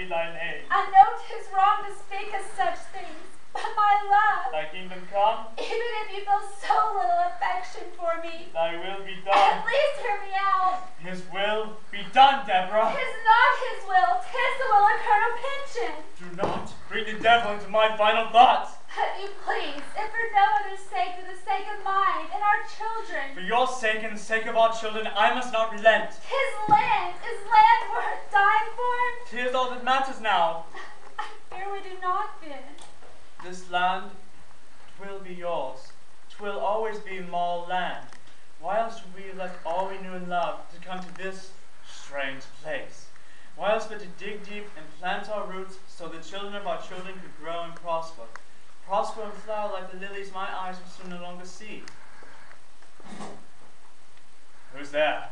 thy name. I know 'tis wrong to speak of such things, but my love, Thy kingdom come, even if you feel so little affection for me, thy will be at done. least hear me out. His will be done, Deborah. 'Tis not his will, 'tis the will of Colonel Pynchon. Do not bring the devil into my final thoughts. But you please, if for no other's sake than the sake of mine and our children. For your sake and the sake of our children, I must not relent. His land is land worth dying for. 'Tis all that matters now. I fear we do not then. This land, 'twill be yours. 'Twill always be Mall land. Why else should we left all we knew and loved to come to this strange place? Why else but to dig deep and plant our roots so the children of our children could grow and prosper? Prosper and flower like the lilies my eyes will soon no longer see. Who's there?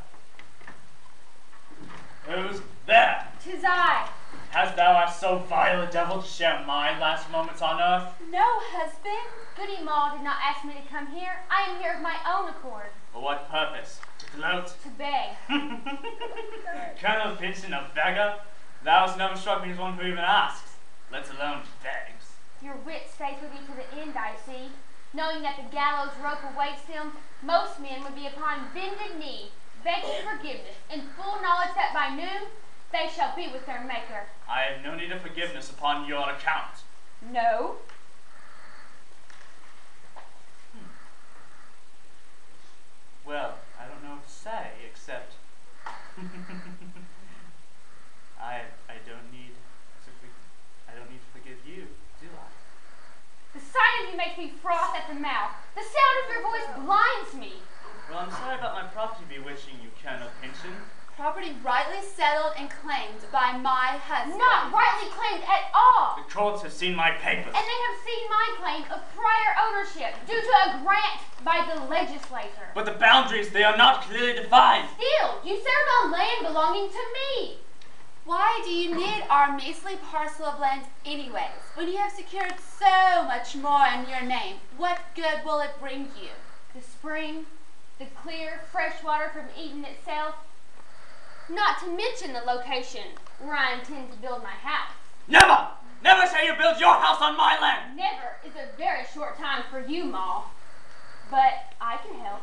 Who's there? 'Tis I. Hast thou asked so vile a devil to share my last moments on earth? No, husband. Goody Maw did not ask me to come here. I am here of my own accord. For what purpose? To gloat? To beg. Colonel Pynchon, a beggar? Thou hast never struck me as one who even asks, let alone begs. Your wit stays with you to the end, I see. Knowing that the gallows rope awaits them, most men would be upon bended knee, begging forgiveness, in full knowledge that by noon they shall be with their Maker. I have no need of forgiveness upon your account. No. Well, I don't know what to say, except I don't need to forgive you, do I? The sight of you makes me froth at the mouth. The sound of your voice blinds me. Well, I'm sorry about my property bewitching you, Colonel Pynchon. Property rightly settled and claimed by my husband. Not rightly claimed at all. The courts have seen my papers. And they have seen my claim of prior ownership due to a grant by the legislature. But the boundaries, they are not clearly defined. Still, you serve on land belonging to me. Why do you need our measly parcel of land anyways, when you have secured so much more in your name? What good will it bring you? The spring, the clear, fresh water from Eden itself, not to mention the location where I intend to build my house. Never! Never shall you build your house on my land! Never is a very short time for you, Ma. But I can help.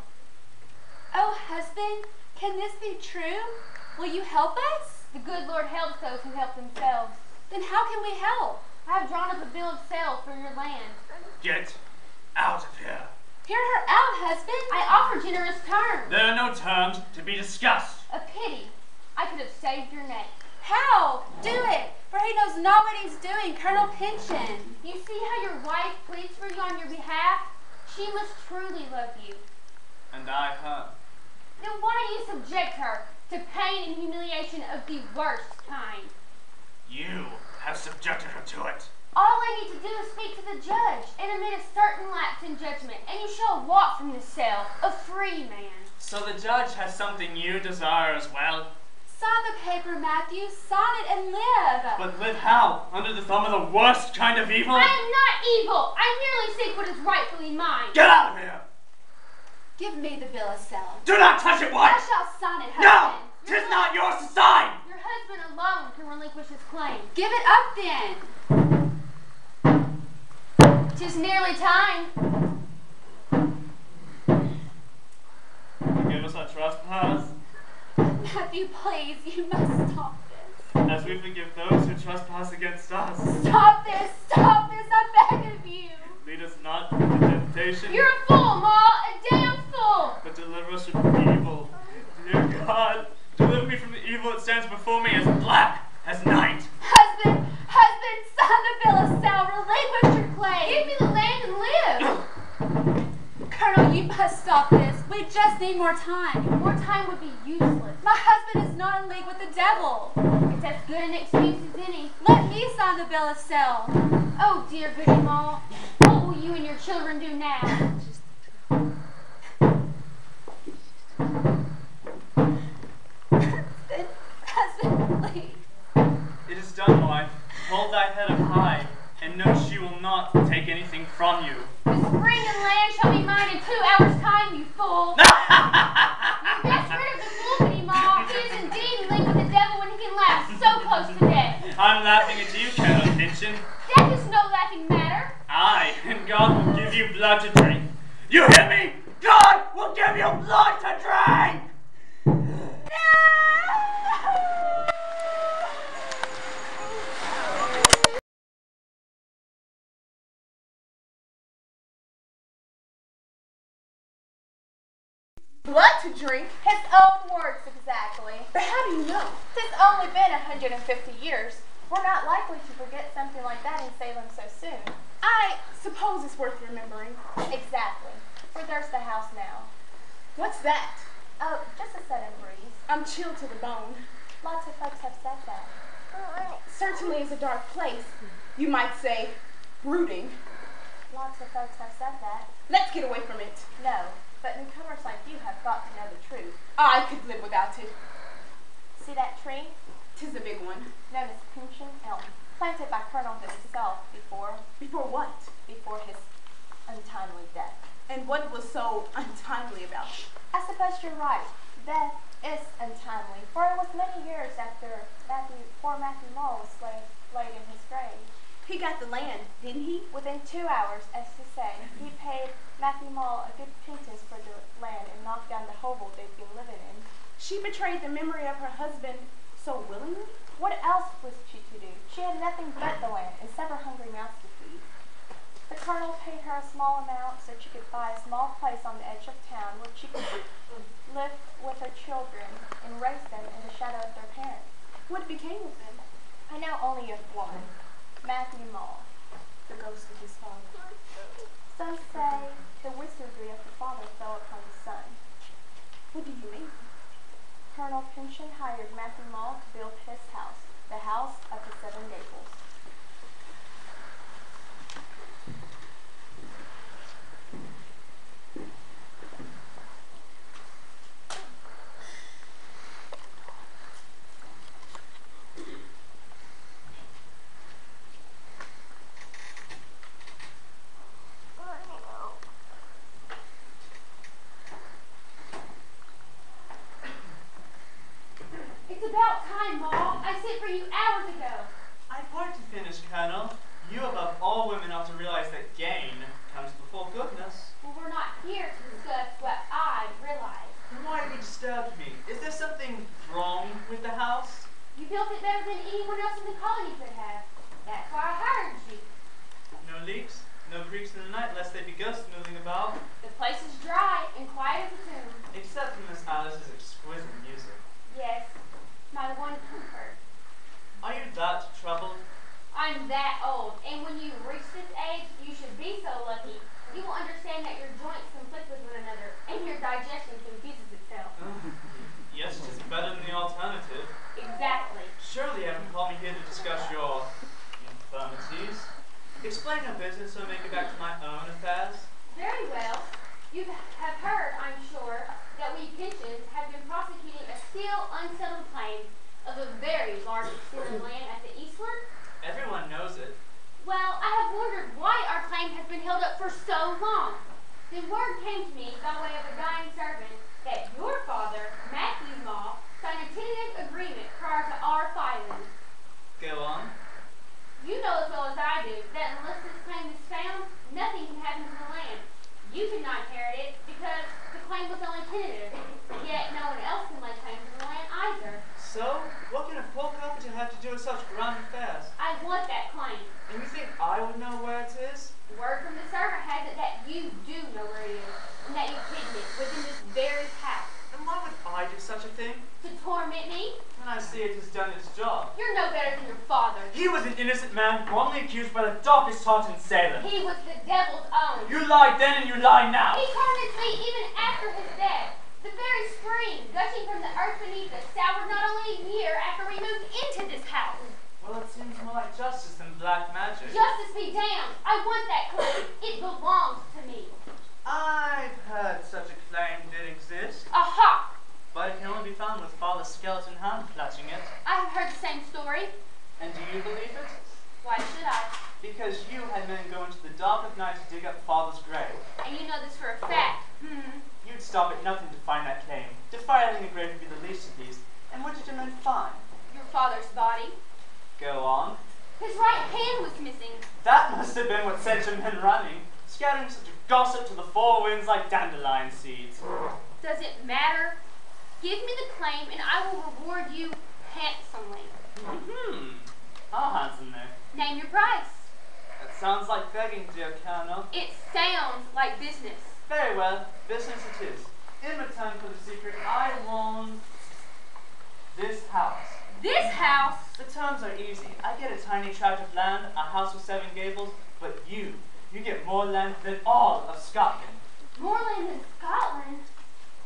Oh, husband, can this be true? Will you help us? The good Lord helps those who help themselves. Then how can we help? I have drawn up a bill of sale for your land. Get out of here. Hear her out, husband. I offer generous terms. There are no terms to be discussed. A pity. I could have saved your neck. How? Do it, for he knows not what he's doing, Colonel Pynchon. You see how your wife pleads for you on your behalf? She must truly love you. And I her. Then why do you subject her to pain and humiliation of the worst kind? You have subjected her to it. All I need to do is speak to the judge and admit a certain lapse in judgment, and you shall walk from this cell a free man. So the judge has something you desire as well? Sign the paper, Matthew. Sign it and live. But live how? Under the thumb of the worst kind of evil? I am not evil. I merely seek what is rightfully mine. Get out of here! Give me the bill of sale. Do not touch it, I wife! shall sign it, No! husband. 'Tis not yours to sign! Your husband alone can relinquish his claim. Give it up then. 'Tis nearly time. Forgive us our trespass, Matthew, please, you must stop this. as we forgive those who trespass against us. Stop this, I beg of you. Lead us not into temptation, You're a fool, Ma, a damn fool. but deliver us from evil. Dear God, deliver me from the evil that stands before me as black as night. Husband, sign the bill of sale, relinquish your claim. Give me the land and live. Colonel, you must stop this. We just need more time. More time would be useless. My husband is not in league with the devil. It's as good an excuse as any. Let me sign the bill of sale. Oh, dear Goody Maw, what will you and your children do now? Husband, please. It is done, wife. Hold thy head up high, and know she will not take anything from you. The spring and land shall be mine in 2 hours' time, you fool. Get rid of the fool, Goody Maw. He is indeed in league with the devil when he can laugh so close to death. I'm laughing at you, Colonel Pinchin. Death is no laughing matter. Aye, and God will give you blood to drink. You hear me? God will give you blood to drink! Blood to drink? His own words exactly. But how do you know? It's only been 150 years. We're not likely to forget something like that in Salem so soon. I suppose it's worth remembering. Exactly. For there's the house now. What's that? Oh, just a sudden breeze. I'm chilled to the bone. Lots of folks have said that. Certainly is a dark place. You might say, brooding. Lots of folks have said that. Let's get away from it. No, but newcomers like you have got to know the truth. I could live without it. See that tree? 'Tis a big one. Known as Pinchin Elm. Planted by Colonel himself before Before what? his untimely death. And what was so untimely about it? I suppose you're right. Death is untimely, for it was many years after poor Matthew Mull was laid in his grave. He got the land, didn't he? Within 2 hours, as to say, he paid Matthew Mull a good pittance for the land and knocked down the hovel they'd been living in. She betrayed the memory of her husband so willingly? What else was she to do? She had nothing but the land and several hungry mouths to feed. The colonel paid her a small amount so she could buy a small place on the edge of town where she could live with her children and raise them in the shadow of their parents. What became of them? I know only of one, Matthew Mull. The ghost of his father. Some say the wizardry of the father fell upon the son. What do you mean? Colonel Pinchin hired Matthew Mull to build his house, the House of the Seven Gables. It's about time, Ma. I sent for you hours ago. I've work to finish, Colonel. You, above all women, ought to realize that gain comes before goodness. Well, we're not here to discuss what I realize. Then why have you disturbed me? Is there something wrong with the house? You built it better than anyone else in the colony could have. That's why I hired you. No leaks, no creaks in the night, lest they be ghosts moving about. The place is dry and quiet as a tomb. Except for Miss Alice's exquisite music. Yes, my one comfort. Are you that troubled? I'm that old, and when you reach this age, you should be so lucky. You will understand that your joints conflict with one another, and your digestion confuses itself. Yes, it is better than the alternative. Exactly. Surely you haven't called me here to discuss your infirmities. Explain your business so I may get back to my own affairs. Very well. You have heard, I'm sure, that we Pinchins have been prosecuting a still unsettled claim of a very large extent of land at the eastward. Everyone knows it. Well, I have wondered why our claim has been held up for so long. Then word came to me by way of a dying servant that your father, Matthew Mull, signed a tentative agreement prior to our filing. Go on. You know as well as I do that unless this claim is found, nothing can happen to the land. You cannot inherit it because the claim was only tentative, yet no one else can lay claim to the land either. So, what can a poor carpenter have to do with such grand affairs? I want that claim. And you think I would know where it is? The word from the servant has it that you do know where it is, and that you've hidden it within this very house. And why would I do such a thing? To torment me? When I see it has done its job. You're no better than your father. He was an innocent man, wrongly accused by the darkest heart in Salem. He was the devil's own. You lied then and you lie now. He torments me even after his death. The very spring, gushing from the earth beneath us, soured not only a year after we moved into this house. Well, it seems more like justice than black magic. Justice be damned. I want that claim. It belongs to me. I've heard such a claim did exist, Aha! but it can only be found with Father Skeleton Hand clutching it. I have heard the same story. And do you believe it? Why should I? Because you had men go into the dark of night to dig up Father's grave. And you know this for a fact. You'd stop at nothing to find that claim. Defiling the grave would be the least of these. And what did your men find? Your father's body. Go on. His right hand was missing. That must have been what sent your men running, scattering such a gossip to the four winds like dandelion seeds. Does it matter? Give me the claim and I will reward you handsomely. How handsome there. Name your price. That sounds like begging, dear Colonel. It sounds like business. Very well, business it is. In return for the secret, I want this house. This house? The terms are easy. I get a tiny tract of land, a house with 7 gables, but you get more land than all of Scotland. More land than Scotland?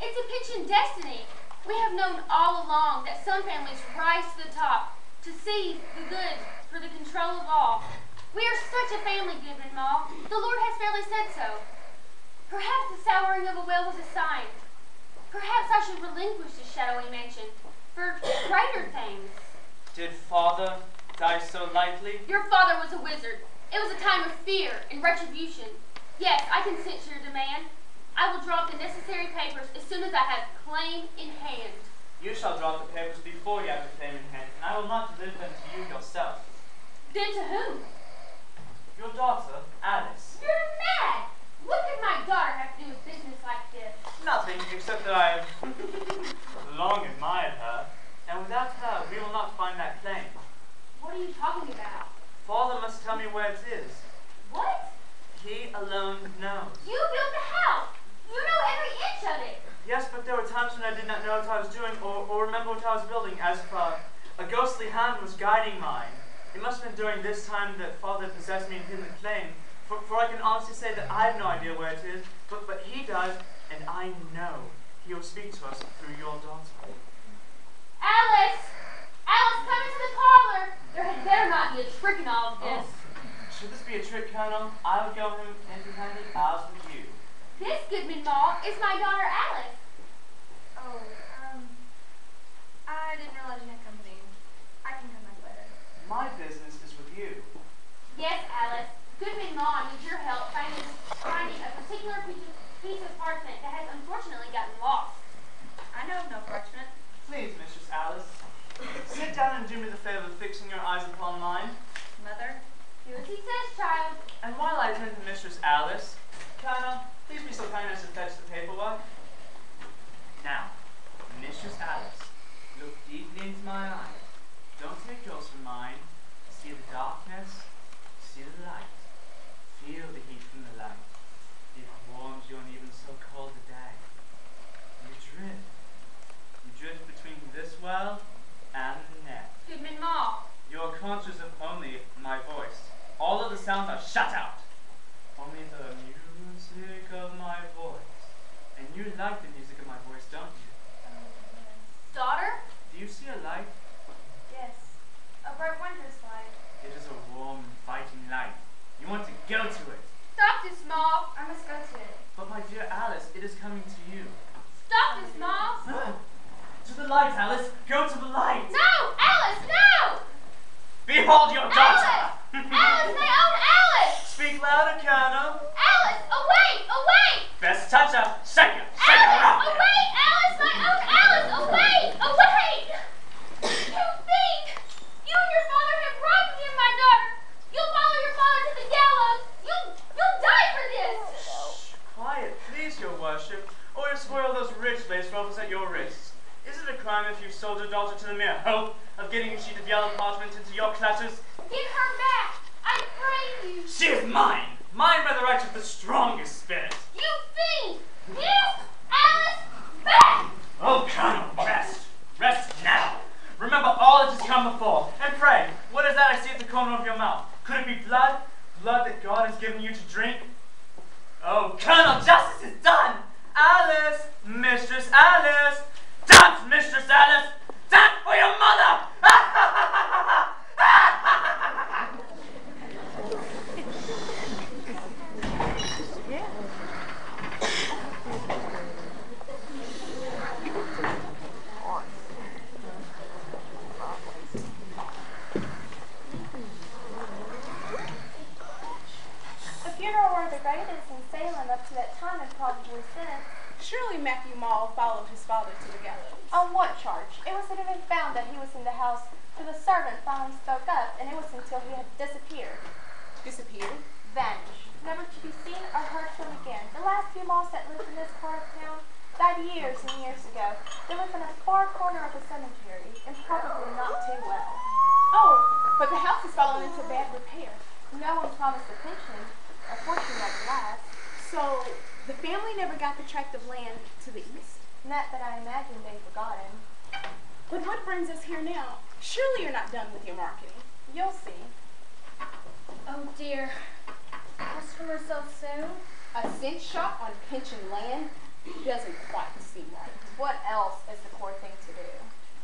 It's a pitch in destiny. We have known all along that some families rise to the top to seize the good for the control of all. We are such a family, Goodman Mall. The Lord has fairly said so. Perhaps the souring of a well was a sign. Perhaps I should relinquish this shadowy mansion for greater things. Did father die so lightly? Your father was a wizard. It was a time of fear and retribution. Yes, I consent to your demand. I will draw up the necessary papers as soon as I have claim in hand. You shall draw up the papers before you have the claim in hand, and I will not deliver them to you yourself. Then to whom? Your daughter, Alice. You're mad! What could my daughter have to do with business like this? Nothing, except that I have long admired her, and without her we will not find that claim. What are you talking about? Father must tell me where it is. What? He alone knows. You built the house! You know every inch of it! Yes, but there were times when I did not know what I was doing or remember what I was building, as if a ghostly hand was guiding mine. It must have been during this time that Father possessed me and hidden the claim, for I can honestly say that I have no idea where it is, but he does, and I know he will speak to us through your daughter. Alice! Alice, come into the parlor! There had better not be a trick in all of this. Should this be a trick, Colonel? I would go home empty-handed, as would you. This, Goodman Mall, is my daughter Alice. Oh, I didn't realize you had company. I can come back later. My business is with you. Yes, Alice. Goodman Mall needs your help finding a particular piece of parchment that has unfortunately gotten lost. I know of no parchment. Please, Mistress Alice, sit down and do me the favor of fixing your eyes upon mine. Mother? Do as he says, child. And while I attend to Mistress Alice, Colonel, please be so kind as to fetch the paperwork. Now, Mistress Alice, look deeply into my eyes. Don't take yours from mine. See the darkness, see the light. Feel the heat from the light. It warms you on even so cold a day. You drift. You drift between this world and the next. Goodman Mall. You're conscious of only my voice. All of the sounds are shut out. Only the music of my voice. And you like the music of my voice, don't you? Daughter? Do you see a light? Yes. A bright wondrous light. It is a warm, inviting light. You want to go to it. Stop this, Mall. I must go to it. But my dear Alice, it is coming to you. Stop this, Mall. To the light, Alice. Go to the light. No! Alice, no! Behold your daughter. Alice! Alice, my own Alice! Speak louder, Colonel. Alice, awake! Awake! Best touch her. Shake her. Shake her Alice, up. awake! Alice, my own Alice, awake! Awake! You think you and your father have robbed me of my daughter? You'll follow your father to the gallows. You'll die for this. Shh, quiet, please, your worship, or you spoil those rich lace ruffles at your wrists. Is it a crime if you sold your daughter to the mere hope of getting a sheet of yellow parchment into your clutches? Give her back. I pray you. She is mine. Mine by the right of the strongest spirit. You fiend! Give Alice back! Oh, Colonel, rest. Rest now. Remember all that has come before. And pray, what is that I see at the corner of your mouth? Could it be blood? Blood that God has given you to drink? Oh, Colonel, justice is done. Alice, Mistress Alice. Dance, Mistress Alice. Dance for your mother. The funeral were the greatest in Salem up to that time and probably since. Surely Matthew Mall followed his father to the gallows. On what charge? It was that it had been found that he was in the house, for the servant finally spoke up months until he had disappeared. Disappeared? Vanished, never to be seen or heard from again. The last few moths that lived in this part of town died years and years ago. They live in a far corner of the cemetery, and probably not too well. Oh, but the house has fallen into bad repair. No one promised a pension, a fortune at last. So the family never got the tract of land to the east? Not that I imagine they've forgotten. But what brings us here now? Surely you're not done with your marketing. You'll see. Oh dear. Customers so soon? A cent shop on pension land doesn't quite seem right. What else is the core thing to do?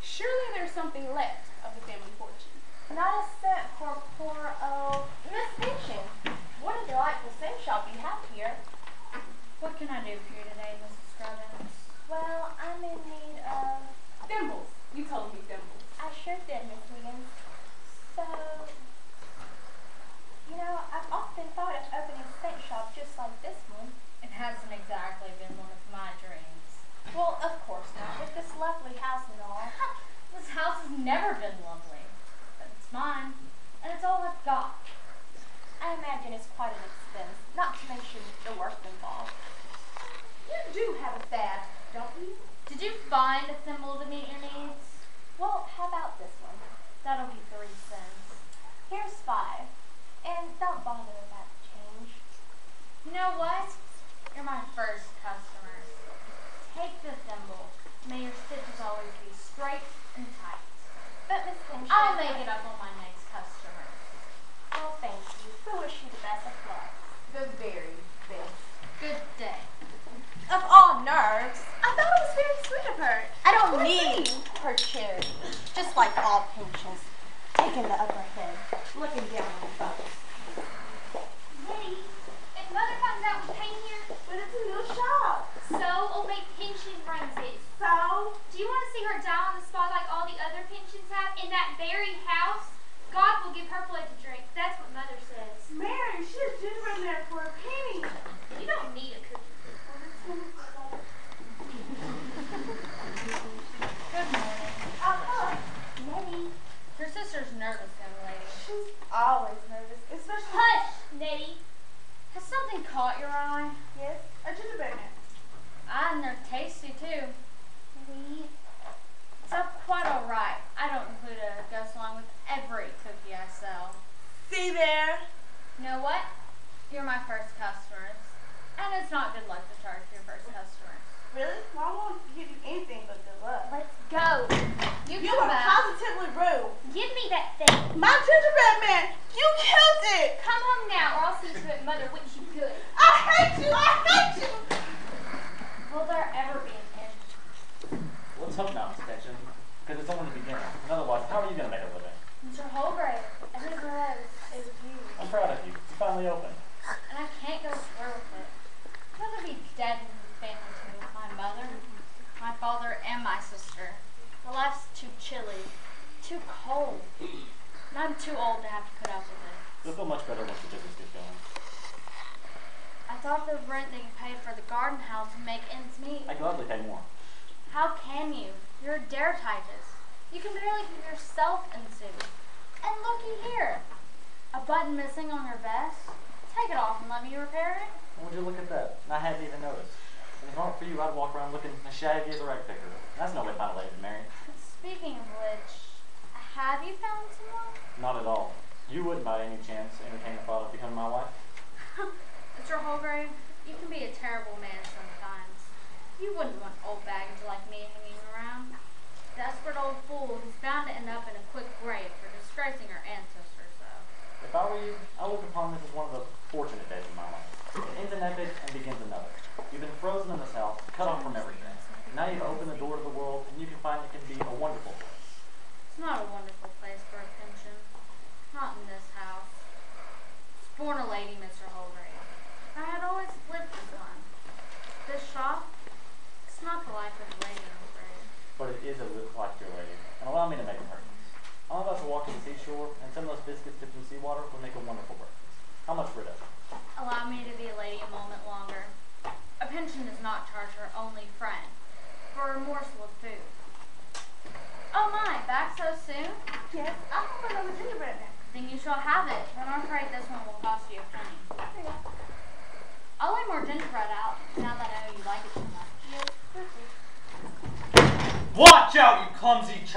Surely there's something left of the family fortune. Not a cent for poor old Miss Pension. What a delightful cent shop you have here. What can I do for you today, Mrs. Scrubbins? Well, I'm in need of... Thimbles. You told me thimbles. I sure did, Miss Wiggins. So, you know, I've often thought of opening a cent shop just like this one. It hasn't exactly been one of my dreams. Well, of course not, with this lovely house and all. This house has never been lovely, but it's mine, and it's all I've got. I imagine it's quite an expense, not to mention the work involved. You do have a fad, don't you? Did you find a thimble to meet your needs? Well, how about this one? That'll be 3 cents. Here's 5. And don't bother about the change. You know what? You're my first customer. Take the thimble. May your stitches always be straight and tight. But Miss Pinch, I'll make it up on my next customer. well, thank you. We wish you the best of luck. The very best. Good day. Of all nerves, I thought it was very sweet of her. I don't need her charity. Just like all pensions, taking the upper head, looking down on folks. Nettie, if Mother finds out we came here, But it's a new shop. so Old Maid Pension runs it. So? Do you want to see her die on the spot like all the other pensions have in that very house? God will give her blood to drink. That's what Mother says. Mary, she has gingerbread in there for a penny. You don't need a cookie. Good morning. Nettie, your sister's nervous, young lady. She's always nervous, especially... Hush, Nettie. Has something caught your eye? Yes, a gingerbread man. And they're tasty too. It's quite all right. I don't include a ghost along with every cookie I sell. See there? You know what? You're my first customers. And it's not good luck to charge for your first customers. Really? Well, I won't give you anything but good luck. Let's go. You You come are back. positively rude. Give me that thing. My gingerbread man, you killed it. Come home now or I'll see to it Mother whips you good. I hate you. I hate you. Will there ever be an end? Let's hope not, Miss Pension, because it's only the beginning. And otherwise, how are you going to make a living? Mr. Holgrave, and his rose is you. I'm proud of you. You finally opened. And I can't go square with it. I'd rather be dead than the family to me with my mother, my father, and my sister. The life's too chilly, too cold, and I'm too old to have to put up with it. You'll feel much better once the business gets going. I thought the rent that you paid for the garden house would make ends meet. I'd gladly pay more. How can you? You're a dare Titus. You can barely keep yourself in suit. And looky here, a button missing on your vest. Take it off and let me repair it. Would you look at that? And I hadn't even noticed. And if it weren't for you, I'd walk around looking as shaggy as a rag picker. That's no way to find a lady to marry. Speaking of which, have you found someone? Not at all. You wouldn't by any chance entertain the thought of becoming my wife? Mr. Holgrave, you can be a terrible man sometimes. You wouldn't want old baggage like me hanging around. Desperate old fool who's bound to end up in a quick grave for disgracing her ancestors, though. If I were you, I look upon this as one of the fortunate days of my life. It ends an epic and begins another. You've been frozen in this house, cut off from everything. Now you've opened the door to the world, and you can find it can be a wonderful place. It's not a wonderful place for a pension. Not in this house. I was born a lady, Mr. Holgrave. I had always lived as one. This shop, it's not the life of a lady, I'm afraid. But it is a life, dear lady, and allow me to make a purchase. I'm about to walk to the seashore, and some of those biscuits dipped in seawater will make a wonderful breakfast. How much for a dozen? Allow me to be a lady a moment longer. A pension does not charge her only friend for a morsel of food. Oh my, back so soon? Yes, I have another gingerbread man. Then you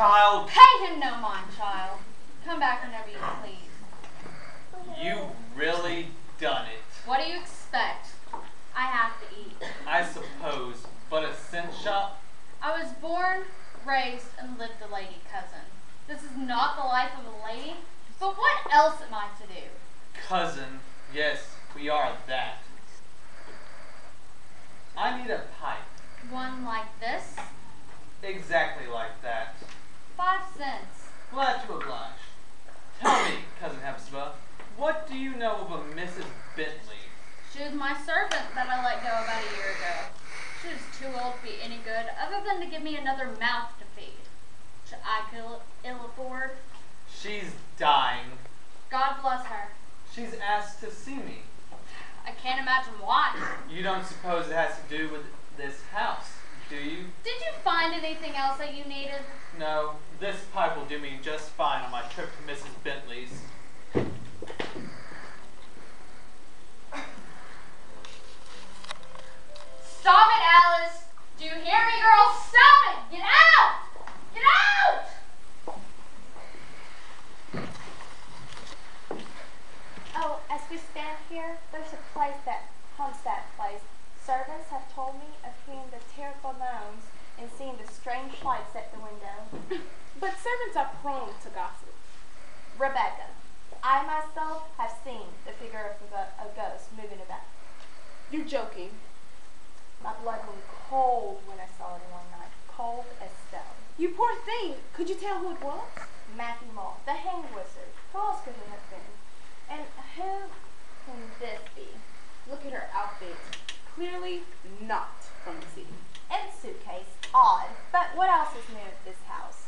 child. Pay him no mind, child. Come back whenever you please. You really done it. What do you expect? I have to eat. I suppose, but a cent shop? I was born, raised, and lived a lady, cousin. This is not the life of a lady, but what else am I to do? Cousin, yes, we are that. I need a pipe. One like this? Exactly like that. 5 cents. Glad to oblige. Tell me, Cousin Hepzibah, what do you know of a Mrs. Bentley? She was my servant that I let go about a year ago. She was too old to be any good other than to give me another mouth to feed, which I could ill afford. She's dying. God bless her. She's asked to see me. I can't imagine why. You don't suppose it has to do with this house, do you? Did you find anything else that you needed? No, this pipe will do me just fine on my trip to Mrs. Bentley's. Stop it, Alice! Do you hear me, girl? Stop it! Get out! Get out! Oh, as we stand here, there's a place that haunts that place. Servants have told me of hearing the terrible moans and seeing the strange lights at the window. But servants are prone to gossip. Rebecca, I myself have seen the figure of a ghost moving about. You're joking. My blood went cold when I saw it one night, cold as stone. You poor thing. Could you tell who it was? Matthew Moore, the hanged wizard. Who else could it have been? And who can this be? Look at her outfit. Clearly not from the city. And suitcase. Odd. But what else is new at this house?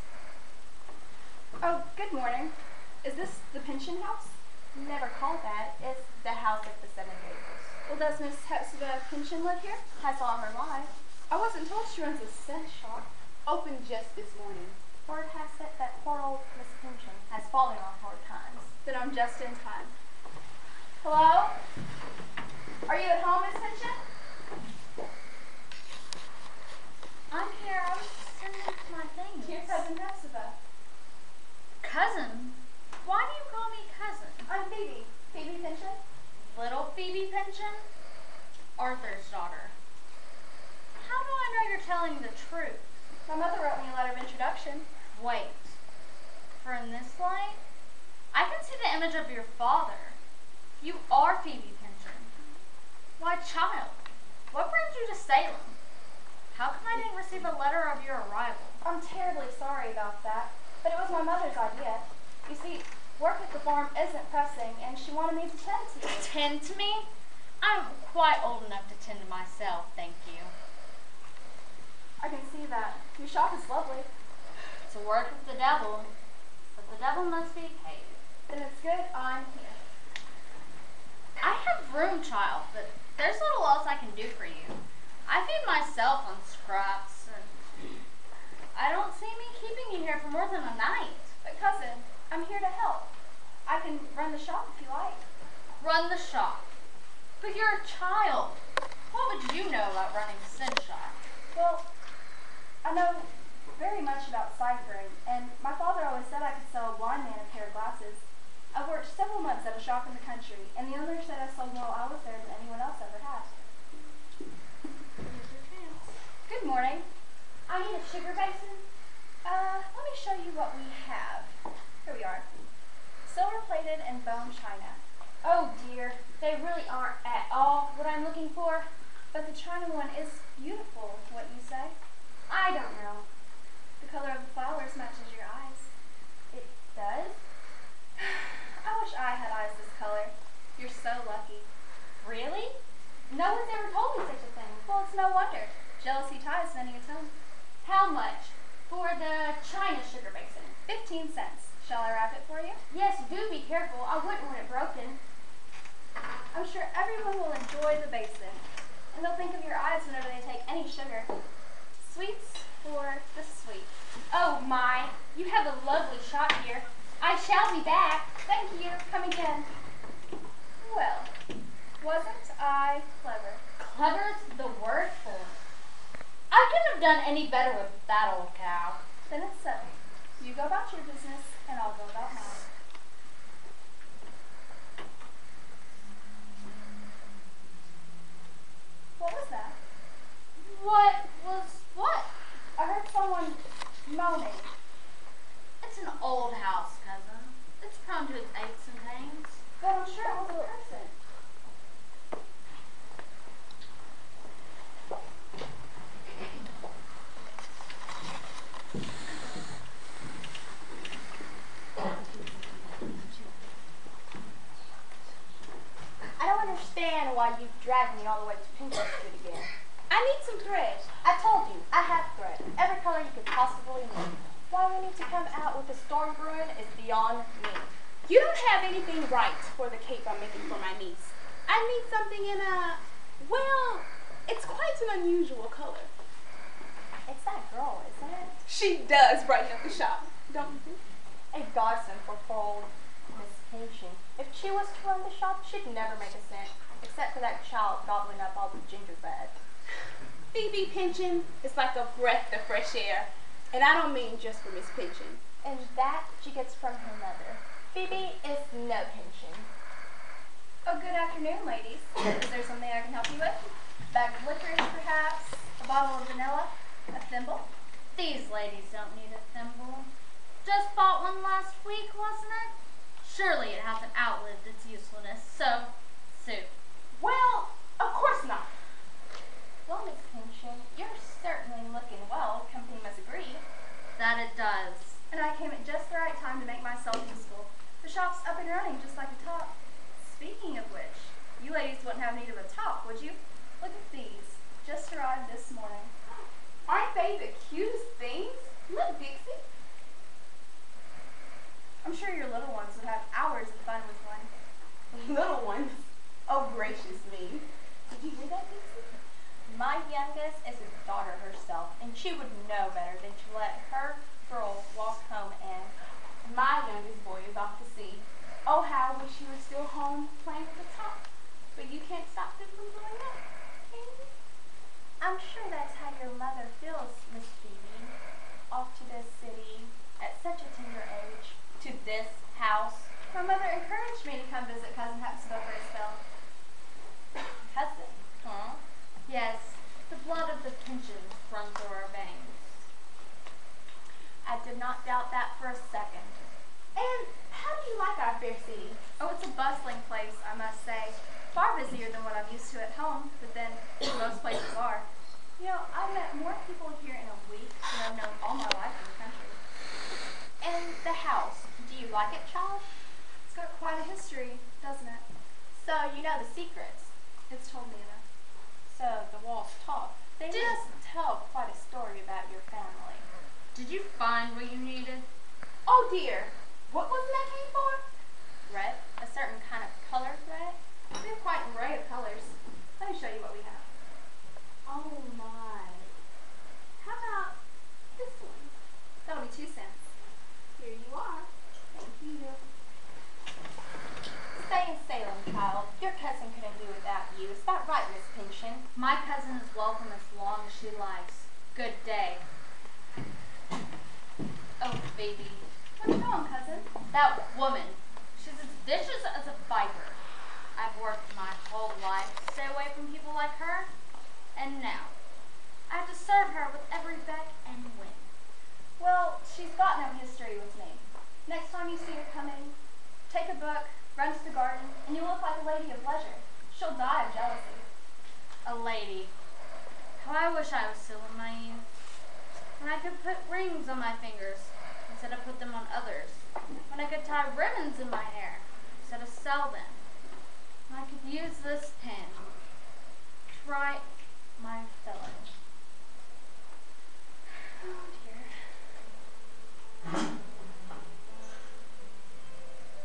Oh, good morning. Is this the pension house? Never called that. It's the house of the Seven Gables. Well, does Miss Hepzibah Pension live here? Has all her life. I wasn't told she runs a scent shop. Opened just this morning. Word has it that poor old Miss Pension has fallen on hard times. Then I'm just in time. Hello? Are you at home, Miss Pension? I'm here. I was sending my things. Dear Cousin Hepzibah. Cousin? Why do you call me cousin? I'm Phoebe. Phoebe Pension? Little Phoebe Pension? Arthur's daughter. How do I know you're telling the truth? My mother wrote me a letter of introduction. Wait. For in this light, I can see the image of your father. You are Phoebe Pension. Why, child, what brings you to Salem? How come I didn't receive a letter of your arrival? I'm terribly sorry about that, but it was my mother's idea. You see, work at the farm isn't pressing, and she wanted me to tend to you. Tend to me? I'm quite old enough to tend to myself, thank you. I can see that. Your shop is lovely. To work with the devil, but the devil must be paid. Then it's good I'm here. I have room, child, but there's little else I can do for you. I feed myself on scraps, and I don't see me keeping you here for more than a night. But cousin, I'm here to help. I can run the shop if you like. Run the shop? But you're a child. What would you know about running a scent shop? Well, I know very much about ciphering, and my father always said I could sell a blind man a pair of glasses. I worked several months at a shop in the country, and the owner said I sold more while I was there than anyone else ever had. Good morning. I need a sugar basin. Let me show you what we have. Here we are. Silver plated and bone china. Oh dear, they really aren't at all what I'm looking for. But the china one is beautiful, what you say? I don't know. The color of the flowers matches your eyes. It does? I wish I had eyes this color. You're so lucky. Really? No one's ever told me such a thing. Well, it's no wonder. Jealousy ties many a tongue. How much? For the china sugar basin? 15 cents. Shall I wrap it for you? Yes, do be careful. I wouldn't want it broken. I'm sure everyone will enjoy the basin, and they'll think of your eyes whenever they take any sugar. Sweets for the sweet. Oh my, you have a lovely shop here. I shall be back. Thank you. Come again. Well, wasn't I clever? Clever's the word for it. I couldn't have done any better with that old cow. Then it's so. about your business, and I'll go about mine. What was that? What was what? I heard someone moaning. It's an old house, cousin. It's prone to its aches and pains. But I'm sure it was a person. I don't understand why you dragged me all the way to Pinkerton Street again. I need some thread. I told you, I have thread. Every color you could possibly need. Why we need to come out with a storm brewing is beyond me. You don't have anything right for the cake I'm making for my niece. I need something in a, well, it's quite an unusual color. It's that girl, isn't it? She does brighten up the shop, don't you think? A godsend for poor old Miss Pinchin. If she was to run the shop, she'd never make a cent, except for that child gobbling up all the gingerbread. Phoebe Pinchin is like a breath of fresh air, and I don't mean just for Miss Pinchin. And that she gets from her mother. Phoebe is no pension. Oh, good afternoon, ladies. Is there something I can help you with? Bag of licorice, perhaps? A bottle of vanilla? A thimble? These ladies don't need a thimble. Just bought one last week, wasn't it? Surely it hasn't outlived its usefulness, so, soup. Well, of course not. Well, Miss Pinchin, you're certainly looking well, company must agree. That it does. And I came at just the right time to make myself useful. The shop's up and running just like a top. Speaking of which, you ladies wouldn't have need of a top, would you? Look at these. Just arrived this morning. Aren't they the cutest things? Look, Dixie. I'm sure your little ones would have hours of fun with one. Little ones. Oh, gracious me. Did you hear that, Dixie? My youngest is his daughter herself, and she would know better than to let her girl walk home and... My youngest boy is off to sea. Oh, how I wish he were still home playing with the top. But you can't stop them from growing up, can you? I'm sure that's how your mother feels, Miss Phoebe. Off to this city, at such a tender age, to this house. My mother encouraged me to come visit Cousin Hepzibah for a spell. Cousin, huh? Yes, the blood of the Pinchins runs through our veins. I did not doubt that for a second. And how do you like our fair city? Oh, it's a bustling place, I must say. Far busier than what I'm used to at home, but then most places are. You know, I've met more people here in a week than I've known all my life in the country. And the house, do you like it, child? It's got quite a history, doesn't it? So you know the secrets. It's told me enough. So the walls talk. They must tell quite a story about your family. Did you find what you needed? Oh dear, what was that came for? Red, a certain kind of color red. We have quite an array of colors. Let me show you what we have. Oh my. How about this one? That'll be 2 cents. Here you are. Thank you. Stay in Salem, child. Your cousin couldn't do without you. Is that right, Miss Pinchin? My cousin is welcome as long as she likes. Good day. Oh, baby. What's wrong, cousin? That woman. She's as vicious as a viper. I've worked my whole life to stay away from people like her. And now, I have to serve her with every beck and whim. Well, she's got no history with me. Next time you see her coming, take a book, run to the garden, and you'll look like a lady of leisure. She'll die of jealousy. A lady. How I wish I was still in my youth. When I could put rings on my fingers instead of put them on others. When I could tie ribbons in my hair instead of sell them. When I could use this pen to write my fellow. Oh, dear.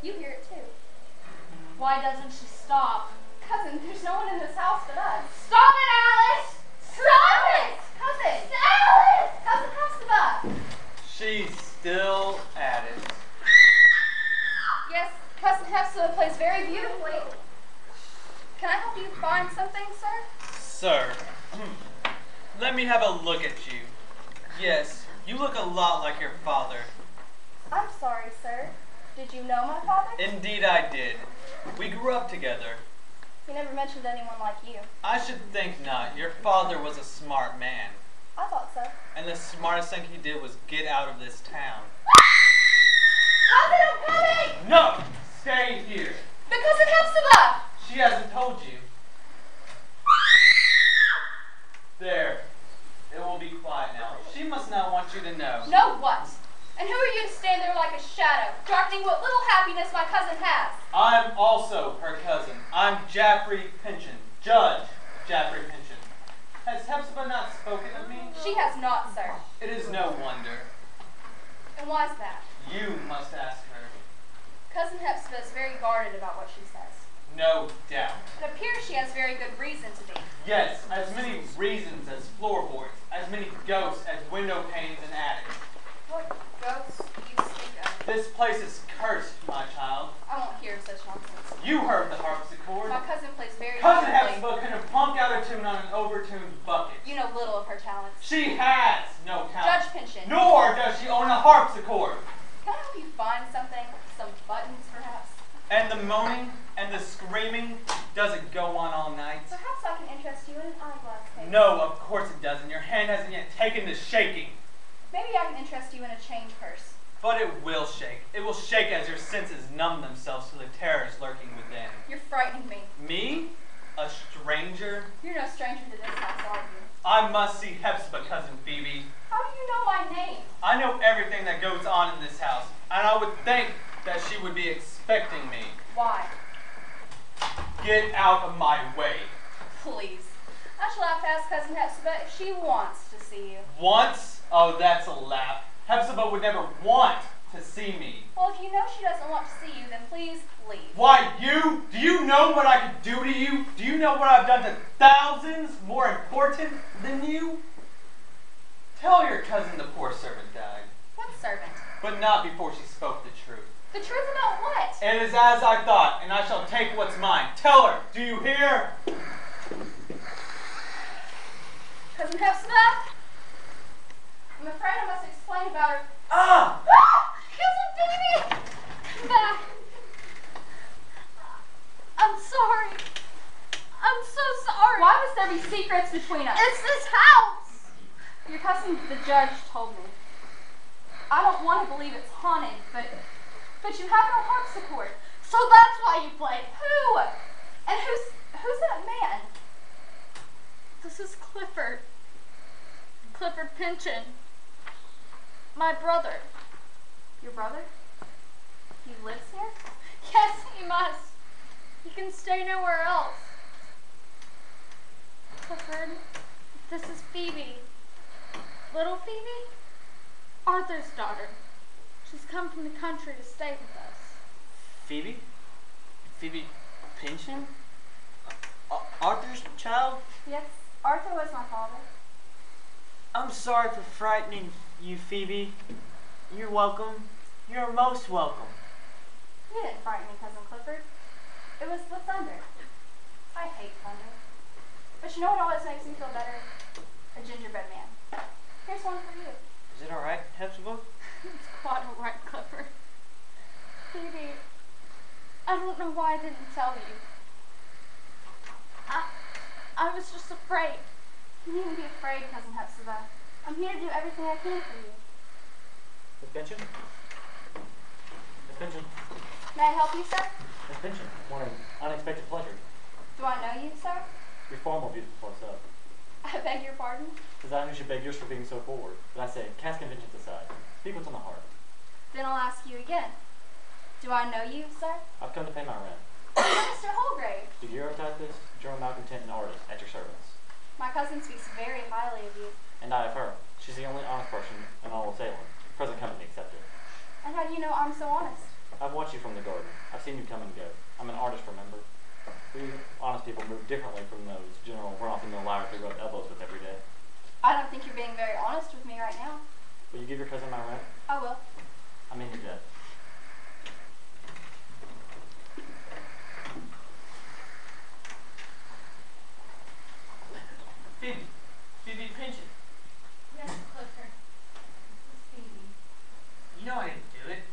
You hear it, too. Why doesn't she stop? Cousin, there's no one in this house but us. Stop it, Alice! Stop it! Cousin! Alice! Cousin Hepzibah! She's still at it. Yes, Cousin Hepzibah plays very beautifully. Can I help you find something, sir? Sir, let me have a look at you. Yes, you look a lot like your father. I'm sorry, sir. Did you know my father? Indeed I did. We grew up together. He never mentioned anyone like you. I should think not. Your father was a smart man. I thought so. And the smartest thing he did was get out of this town. Cousin, I'm coming! No! Stay here. The cousin Hepzibah! She hasn't told you. There. It will be quiet now. She must not want you to know. Know what? And who are you to stand there like a shadow, darkening what little happiness my cousin has? I'm also her cousin. I'm Jaffrey Pynchon, Judge Jaffrey Pynchon. Has Hepzibah not spoken of me? She has not, sir. It is no wonder. And why's that? You must ask her. Cousin Hepzibah is very guarded about what she says. No doubt. It appears she has very good reason to be. Yes, as many reasons as floorboards, as many ghosts as window panes and attics. What ghosts do you speak of? This place is cursed, my child. I won't hear such nonsense. You heard the harpsichord. My cousin plays very Cousin beautifully. Hepzibah could have plunked out a tune on an overtuned bucket. You know little of her talents. She has no talent. Judge Pynchon. Nor does she own a harpsichord. Can I help you find something? Some buttons, perhaps? And the moaning and the screaming doesn't go on all night. Perhaps I can interest you in an eyeglass case. No, of course it doesn't. Your hand hasn't yet taken to shaking. Maybe I can interest you in a change purse. But it will shake. It will shake as your senses numb themselves to the terrors lurking within. You're frightening me. Me? A stranger? You're no stranger to this house, are you? I must see Hepzibah, Cousin Phoebe. How do you know my name? I know everything that goes on in this house, and I would think that she would be expecting me. Why? Get out of my way. Please. I shall have to ask Cousin Hepzibah if she wants to see you. Once? Oh, that's a laugh. Hepzibah would never want to see me. Well, if you know she doesn't want to see you, then please leave. Why, you? Do you know what I could do to you? Do you know what I've done to thousands more important than you? Tell your cousin the poor servant died. What servant? But not before she spoke the truth. The truth about what? It is as I thought, and I shall take what's mine. Tell her, do you hear? Cousin Hepzibah? I'm afraid I must explain about her. Ah! Cousin Phoebe! Come back. I'm sorry. I'm so sorry. Why must there be secrets between us? It's this house! Your cousin, the judge, told me. I don't want to believe it's haunted, but you have no harpsichord. So that's why you play. Who? And who's that man? This is Clifford. Clifford Pynchon. My brother. Your brother? He lives here? Yes, he must. He can stay nowhere else. Clifford, this is Phoebe. Little Phoebe? Arthur's daughter. She's come from the country to stay with us. Phoebe? Phoebe Pynchon? Arthur's child? Yes, Arthur was my father. I'm sorry for frightening you, Phoebe. You're welcome. You're most welcome. You didn't frighten me, Cousin Clifford. It was the thunder. I hate thunder. But you know what always makes me feel better? A gingerbread man. Here's one for you. Is it alright, Hepzibah? It's quite all right, Clifford. Phoebe, I don't know why I didn't tell you. I was just afraid. You needn't be afraid, Cousin Hepzibah. I'm here to do everything I can for you. Miss Pynchon? Miss Pynchon? May I help you, sir? Miss Pynchon, what an unexpected pleasure. Do I know you, sir? You're far more beautiful close up. I beg your pardon? Designer should beg yours for being so forward. But I say, cast conventions aside. Speak what's on the heart. Then I'll ask you again. Do I know you, sir? I've come to pay my rent. Mr. Holgrave. Daguerreotypist, journal malcontent, and artist at your service. My cousin speaks very highly of you. And I of her. She's the only honest person in all of Salem, present company excepted. And how do you know I'm so honest? I've watched you from the garden. I've seen you come and go. I'm an artist, remember? We honest people move differently from those general run-off-the-mill liars we rub elbows with every day. I don't think you're being very honest with me right now. Will you give your cousin my rent? I will. I'm in your debt. Phoebe Pynchon. Yes, Clifford. This is Phoebe. You know I didn't do it.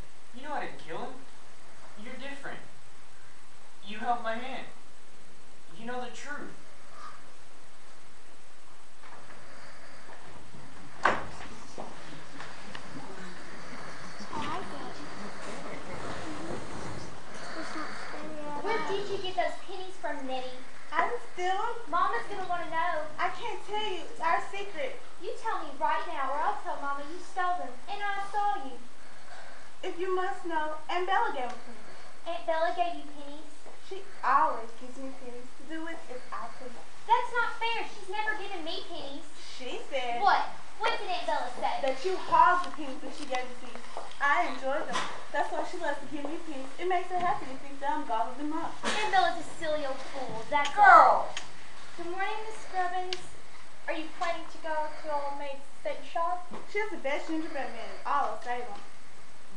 held my hand. You know the truth. Where did you get those pennies from, Nettie? I didn't steal them. Mama's gonna want to know. I can't tell you. It's our secret. You tell me right now, or I'll tell Mama you stole them, and I saw you. If you must know, Aunt Bella gave them to me. Aunt Bella gave you pennies? She always gives me pennies to do with if I could. That's not fair. She's never given me pennies. She said What? What did Aunt Bella say? that you hogged the pennies that she gave to you. I enjoyed them. That's why she lets me give me pennies. It makes her happy to think that I'm gobbling them up. Aunt Bella's a silly old fool. That's Girl! all. Good morning, Miss Scrubbins. Are you planning to go to old maid's steak shop? She has the best gingerbread man in all of Salem.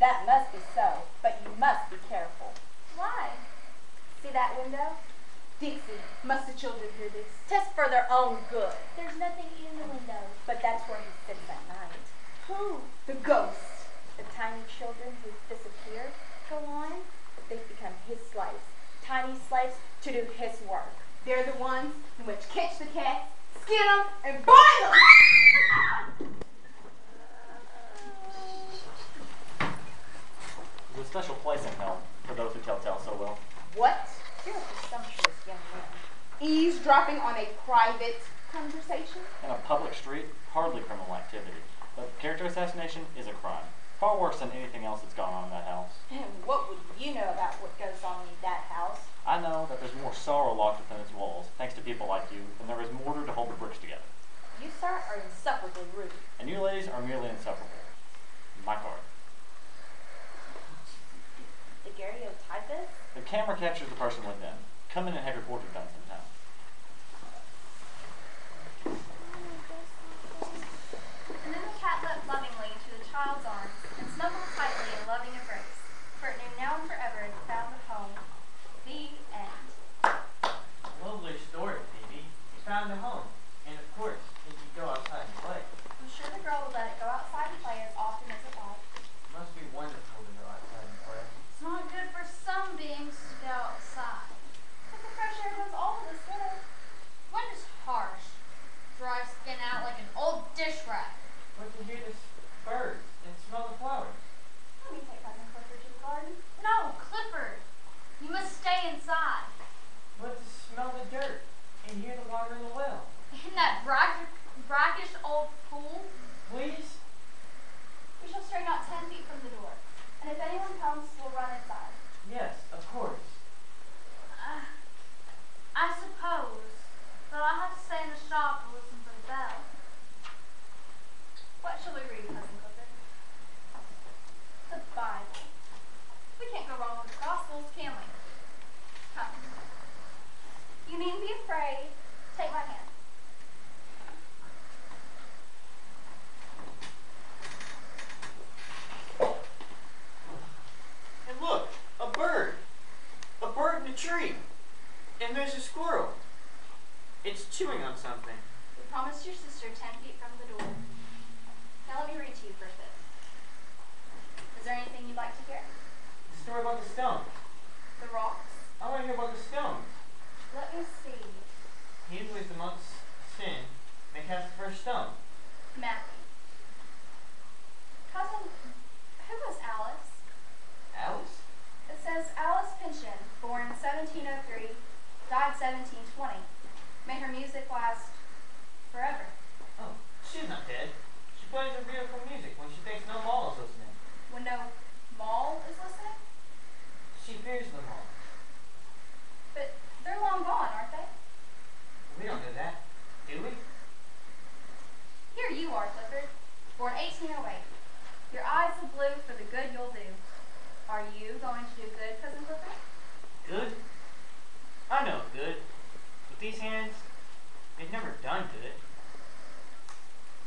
That must be so, but you must be careful. Why? See that window? Dixie, must the children hear this? Just for their own good. There's nothing in the window. But that's where he sits at night. Who? The ghosts. The tiny children who disappeared. Go on. They've become his slaves. Tiny slaves to do his work. They're the ones who must catch the cats, skin them, and boil them! There's a special place in hell for those who tell tales so well. What? You're a presumptuous young man. Eavesdropping on a private conversation? In a public street, hardly criminal activity. But character assassination is a crime. Far worse than anything else that's gone on in that house. And what would you know about what goes on in that house? I know that there's more sorrow locked within its walls, thanks to people like you, than there is mortar to hold the bricks together. You, sir, are insufferably rude. And you ladies are merely insufferable. My card. Daguerreotypist? The camera captures the person within. Come in and have your portrait done sometime. And then the cat leapt lovingly into the child's arms and snuggled tightly in loving embrace, for it knew now and forever it had found a home. The end. Lovely story, Phoebe. You found a home. And of course, you could go outside and play. I'm sure the girl would let it go outside and play as often as it liked. It must be wonderful to go outside and play. It's not good for some beings to go outside. But the fresh air does all of this good. Winter's harsh. Dry skin out like an old dish rack. But to hear the birds and smell the flowers. Let me take Cousin Clifford to the garden. No, Clifford. You must stay inside. But to smell the dirt and hear the water in the well. In that brackish old pool. Please? We shall stray not 10 feet from the door. And if anyone comes, we'll run inside. Yes, of course. I suppose. But I'll have to stay in the shop to listen for the bell. What shall we read, Cousin Clifford? The Bible. We can't go wrong with the Gospels, can we? Come. You needn't be afraid. Take my hand. And look, a bird. A bird in a tree. And there's a squirrel. It's chewing on something. We promised your sister 10 feet from the door. Now let me read to you for a bit. Is there anything you'd like to hear? The story about the stones. The rocks? I want to hear about the stones. Let me see. He who is amongst sin may cast the first stone. Matthew. Cousin, who was Alice? Alice? It says Alice Pynchon, born 1703, died 1720. May her music last forever. Oh, she's not dead. She plays her beautiful music when she thinks no mall is listening. When no mall is listening? She fears them all. But they're long gone, aren't they? We don't do that, do we? Here you are, Clifford, born 1808. Your eyes are blue for the good you'll do. Are you going to do good, Cousin Clifford? Good? I know good. With these hands, they've never done good.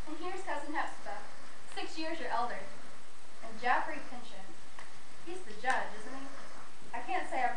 And here's Cousin Hepzibah, 6 years your elder. And Jaffrey Pynchon. He's the judge, isn't he? I can't say I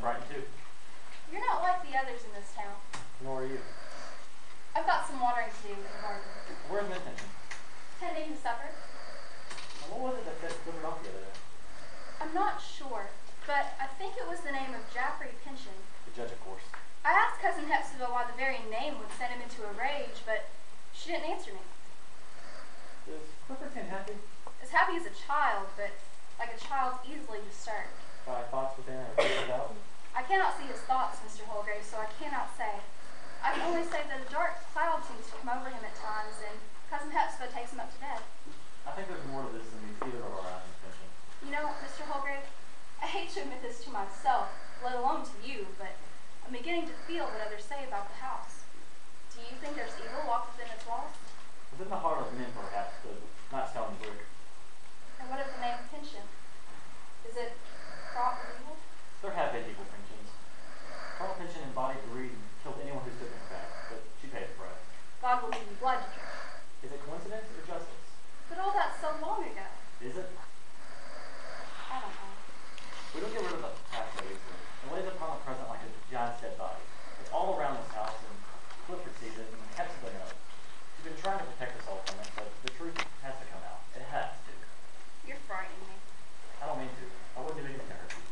frightened too. You're not like the others in this town. Nor are you. I've got some watering to do in the garden. Where's Miss Hinton? Tending to supper. What was it that delivered off the other day? I'm not sure, but I think it was the name of Jaffrey Pynchon. The judge, of course. I asked Cousin Hepzibah why the very name would send him into a rage, but she didn't answer me. Does Clifford seem happy? As happy as a child, but like a child easily disturbed. By thoughts within or fears without? I cannot see his thoughts, Mr. Holgrave, so I cannot say. I can only say that a dark cloud seems to come over him at times, and Cousin Hepzibah takes him up to bed. I think there's more to this than meets either of our eyes, Miss Pynchon. You know, Mr. Holgrave, I hate to admit this to myself, let alone to you, but I'm beginning to feel what others say about the house. Do you think there's evil locked within its walls? Within the heart of men, perhaps, but not stone and brick. And what of the name Pynchon? Is it fraught with evil? There have been evil Pynchons. Colonel Pynchon embodied greed and killed anyone who stood in her path, but she paid the price. God will give you blood to drink. Is it coincidence or justice? But all that's so long ago. Is it? I don't know. We don't get rid of the past so easily. It lays upon the present like a giant's dead body. It's all around this house, and Clifford sees it, and Hepzibah knows. She's been trying to protect us all from it, but the truth has to come out. It has to. You're frightening me. I don't mean to. I wouldn't do anything to hurt you.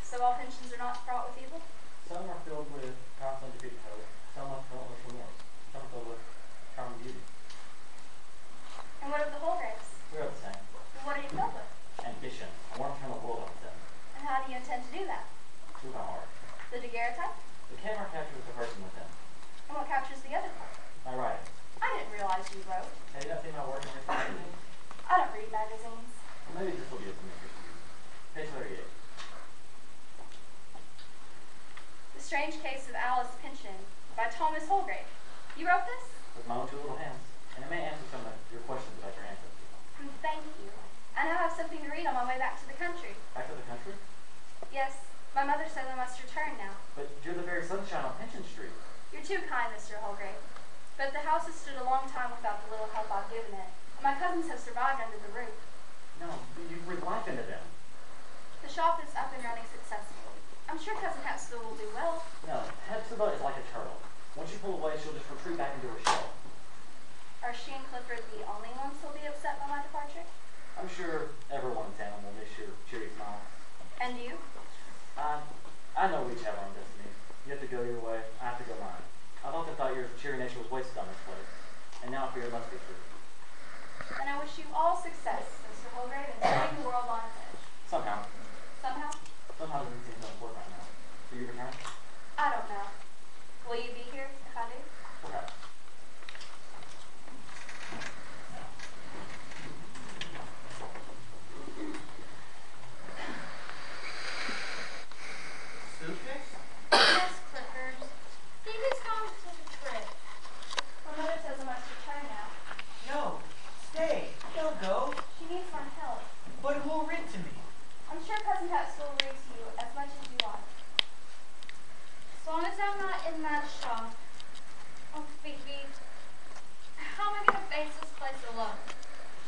So all Pynchons are not fraught with evil? Some are filled with constant defeated hope. Some are filled with remorse. Some are filled with charm and beauty. And what of the Holgraves? We are the same. And what are you filled with? Ambition. I want to turn the world on its end. And how do you intend to do that? Through my heart. The daguerreotype? The camera captures the person within. And what captures the other part? My writing. I didn't realize you wrote. Have you not seen my work in recent magazines? I don't read magazines. Well, maybe this will be of some interest to you. Page 38. The Strange Case of Alice Pynchon by Thomas Holgrave. You wrote this? With my own two little hands. And it may answer some of your questions about your ancestors. Thank you. I now have something to read on my way back to the country. Back to the country? Yes, my mother says I must return now. But you're the very sunshine on Pynchon Street. You're too kind, Mr. Holgrave. But the house has stood a long time without the little help I've given it. And my cousins have survived under the roof. No, you breathe life into them. The shop is up and running successfully. I'm sure Cousin Hepzibah will do well. No, Hepzibah is like a turtle. Once you pull away, she'll just retreat back into her shell. Are she and Clifford the only ones who'll be upset by my departure? I'm sure everyone in town will miss your cheery smile. And you? I know we each have our own destiny. You have to go your way, I have to go mine. I've often thought your cheery nature was wasted on this place, and now I fear it must be true. And I wish you all success, Mr. Holgrave, in turning the world on its edge. Somehow. Somehow? Somehow doesn't seem so important right now. Do you return? I don't know. Will you be here if I do? Perhaps. Suitcase? Yes, Clifford. Phoebe's gone to the trip. My mother says I must return now. No. Stay. Don't go. She needs my help. But who'll read to me? I'm sure Cousin Hepzibah will read to you as much as you want. As long as I'm not in that shop. Oh, Phoebe, how am I going to face this place alone?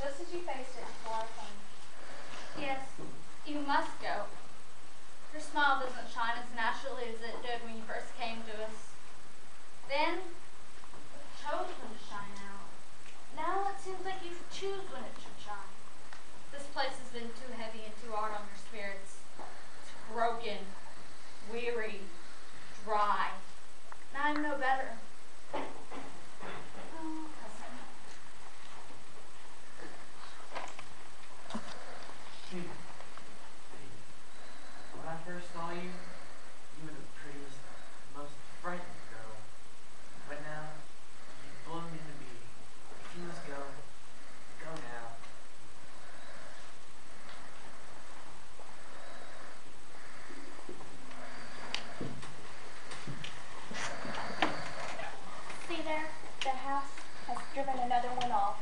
Just as you faced it before I came. Yes, you must go. Your smile doesn't shine as naturally as it did when you first came to us. Then, you chose when to shine out. Now it seems like you choose when it should shine. This place has been too heavy and too hard on your spirits. It's broken, weary, dry. And I'm no better. Oh, cousin. When I first saw you, you were the prettiest, most frightened girl. But now, you've blown into beauty. You must go. Go now. See there? The house has driven another one off.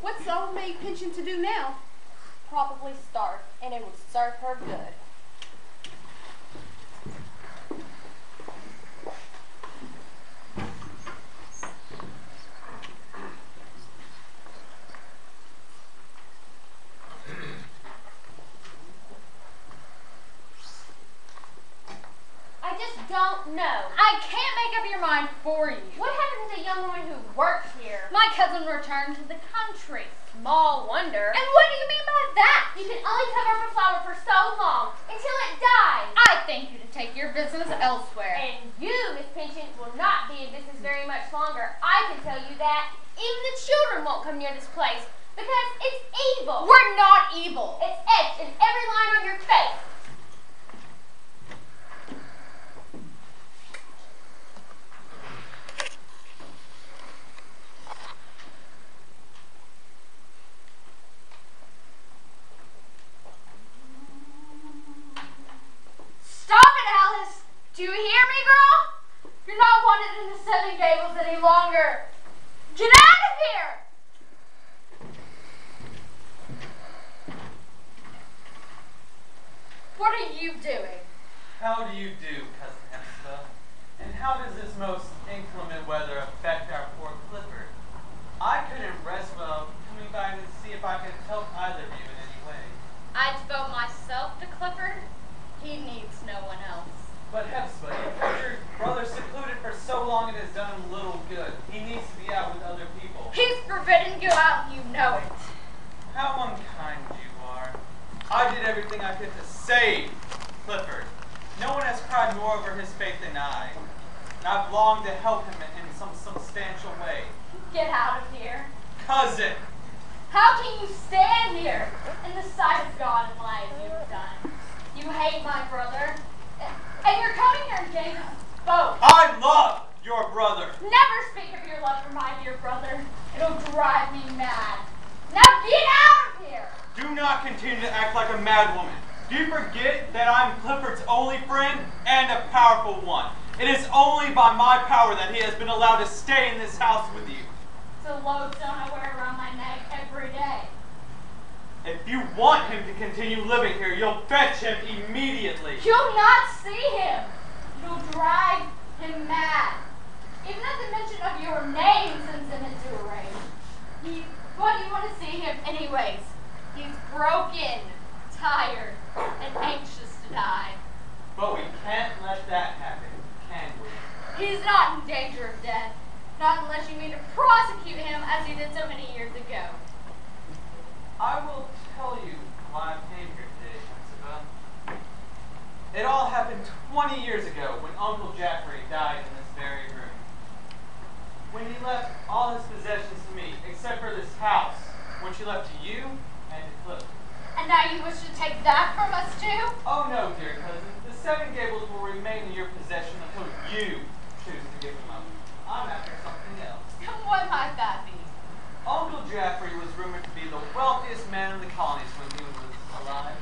What's old maid Pynchon to do now? Probably starve, and it would serve her good. don't know. I can't make up your mind for you. What happened to the young woman who works here? My cousin returned to the country. Small wonder. And what do you mean by that? You can only cover up a flower for so long, until it dies. I think you to take your business elsewhere. And you, Miss Pinchin, will not be in business very much longer. I can tell you that. Even the children won't come near this place, because it's evil. We're not evil. It's etched in every line on your face. Stop it, Alice! Do you hear me, girl? You're not wanted in the Seven Gables any longer. Get out of here! What are you doing? How do you do, Cousin Hepzibah? And how does this most inclement weather affect our poor Clifford? I couldn't rest without coming by to see if I could help either of you in any way. I devote myself to Clifford. He needs no one else. But Hepzibah, you've kept your brother secluded for so long it has done him little good. He needs to be out with other people. He's forbidden to go out, you know it. How unkind you are. I did everything I could to save Clifford. No one has cried more over his fate than I. And I've longed to help him in some substantial way. Get out of here. Cousin! How can you stand here in the sight of God and lie as you've done? You hate my brother, and you're coming here and getting us both. I love your brother. Never speak of your love for my dear brother. It'll drive me mad. Now get out of here! Do not continue to act like a mad woman. Do you forget that I'm Clifford's only friend and a powerful one? It is only by my power that he has been allowed to stay in this house with you. It's a lodestone I wear around my neck every day. If you want him to continue living here, you'll fetch him immediately. You'll not see him. You'll drive him mad. Even at the mention of your name sends him into a rage. Why do you want to see him anyways? He's broken, tired, and anxious to die. But we can't let that happen, can we? He's not in danger of death. Not unless you mean to prosecute him as you did so many years ago. I will tell you why I came here today, Hepzibah. It all happened 20 years ago when Uncle Jaffrey died in this very room. When he left all his possessions to me, except for this house, which he left to you and to Cliff. And now you wish to take that from us too? Oh no, dear cousin. The Seven Gables will remain in your possession until you choose to give them up. I'm after something else. And what might that be? Uncle Jaffrey was rumored to be the wealthiest man in the colonies when he was alive.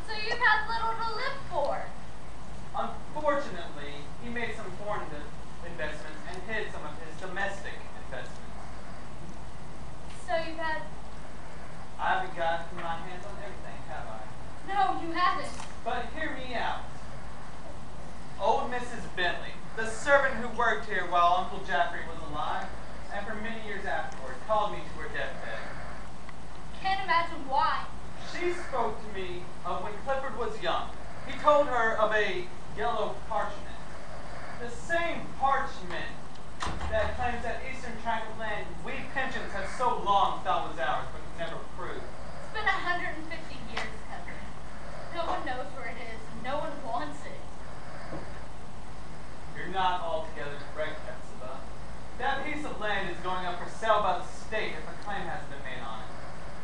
So you've had little to live for. Unfortunately, he made some foreign investments and hid some of his domestic investments. So you've had... I haven't gotten my hands on everything, have I? No, you haven't. But hear me out. Old Mrs. Bentley, the servant who worked here while Uncle Jaffrey was alive, and for many years afterward, called me to her deathbed. Can't imagine why. She spoke to me of when Clifford was young. He told her of a yellow parchment. The same parchment that claims that eastern tract of land we Pinchins have so long thought was ours, but never proved. It's been 150 years, cousin. No one knows where it is, and no one wants it. You're not altogether correct, Hepzibah. That piece of land is going up for sale by the state if a claim hasn't been made on it.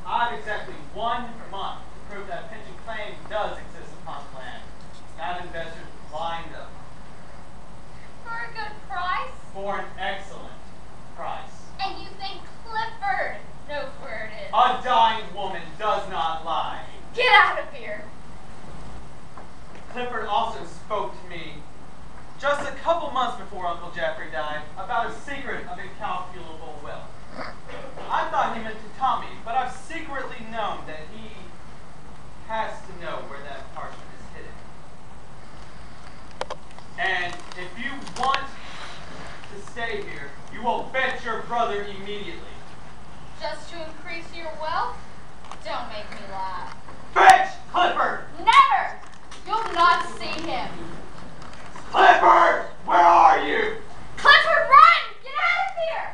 I have exactly 1 month to prove that a pension claim does exist upon the land. I have investors lined up. For a good price? For an excellent price. And you think Clifford knows where it is? A dying woman does not lie. Get out of here! Clifford also spoke to me just a couple months before Uncle Jaffrey died about a secret of incalculable wealth. I thought he meant to Tommy, but I've secretly known that he has to know where that parchment is hidden. And if you want to stay here, you will fetch your brother immediately. Just to increase your wealth? Don't make me laugh. Fetch Clifford! Never! You'll not see him. Clifford! Where are you? Clifford, run! Get out of here!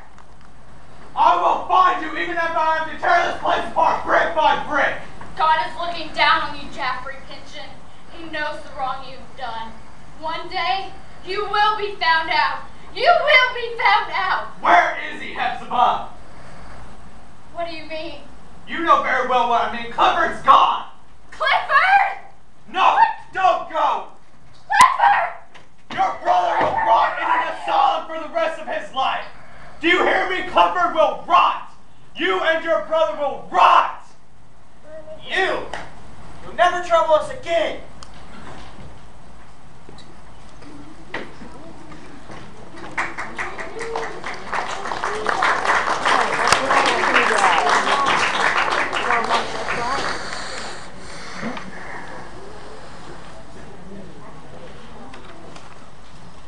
I will find you even if I have to tear this place apart brick by brick! God is looking down on you, Jaffrey Pynchon. He knows the wrong you've done. One day, you will be found out. You will be found out! Where is he, Hepzibah? What do you mean? You know very well what I mean. Clifford's gone! Clifford! No! Don't go! Clifford! Your brother will rot in an asylum for the rest of his life! Do you hear me? Clifford will rot! You and your brother will rot! You'll never trouble us again!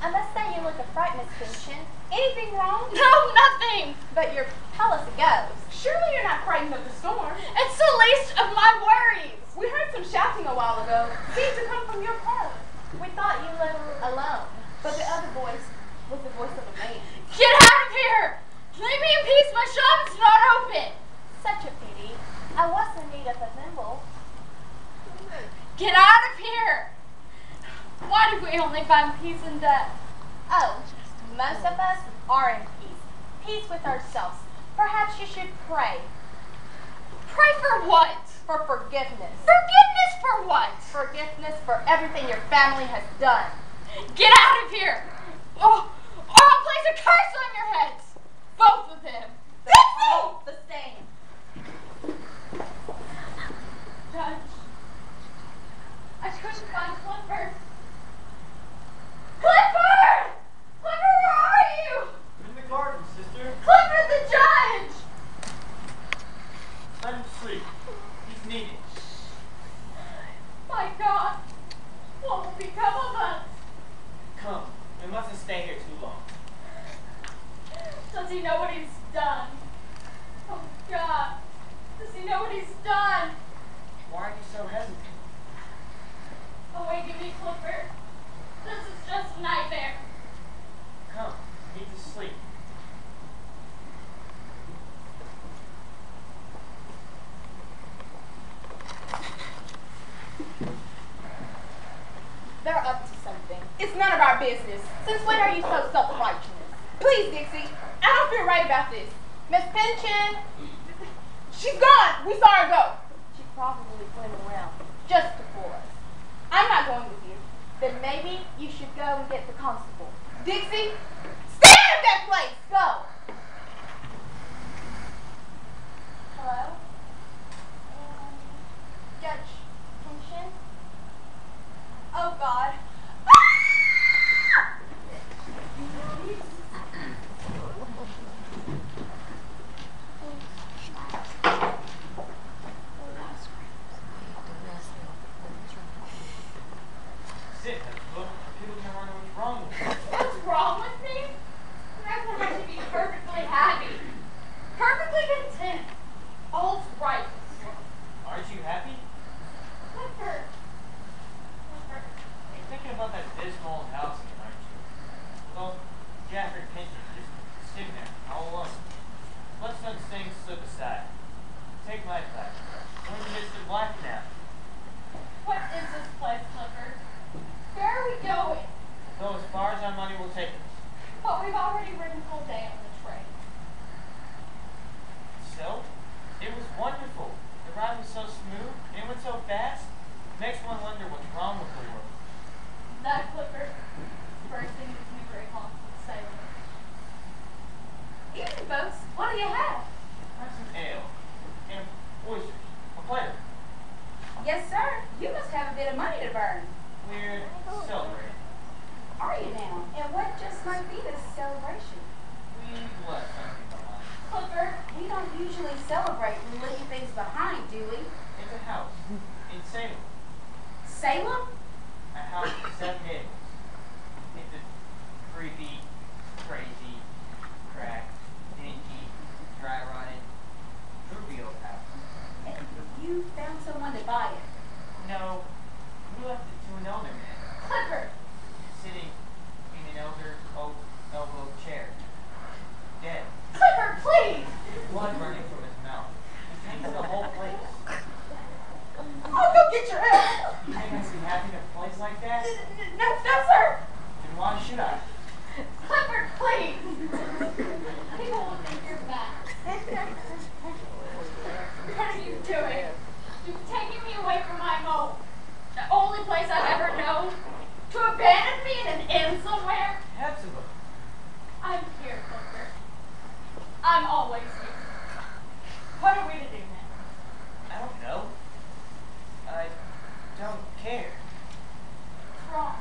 I must say you look a fright, Miss Pynchon. Anything wrong? No, nothing! But your palace goes. Surely you're not frightened of the storm. It's the least of my worries! We heard some shouting a while ago. Seemed to come from your parlor. We thought you lived alone, but the other voice was the voice of a man. Get out of here! Leave me in peace, my shop's not open! Such a pity. I was in need of a thimble. Get out of here! Why do we only find peace in death? Oh, most of us are in peace. Peace with ourselves. Perhaps you should pray. Pray for what? For forgiveness. Forgiveness for what? Forgiveness for everything your family has done. Get out of here! Oh, or I'll place a curse on your heads! Both of them! They're all the same. Judge, I couldn't find Clifford. Clifford! Clifford, where are you? In the garden, sister. Clifford the judge! Let him sleep. He's needed. My God, what will become of us? Come, we mustn't stay here too long. Does he know what he's done? Oh God, does he know what he's done? Why are you so hesitant? Awaken me, Clifford. This is just a nightmare. Come, need to sleep. They're up to something. It's none of our business. Since when are you so self-righteous? Please, Dixie, I don't feel right about this. Miss Pynchon! She's gone. We saw her go. She probably went around just to fool us. I'm not going with you. Then maybe you should go and get the constable. Dixie, stay out of that place. Go! Hello? Judge Pynchon? Oh God. Sit, Hepzibah. People can wonder what's wrong with you. What's wrong with me? That's what my just like that? No, sir. Then why should I? Clifford, please! People will think you're mad. What are you doing? You've taken me away from my home. The only place I've ever known. To abandon me in an inn somewhere? Hepzibah. I'm here, Clifford. I'm always here. What are we to do now? I don't know. I don't care. What's wrong?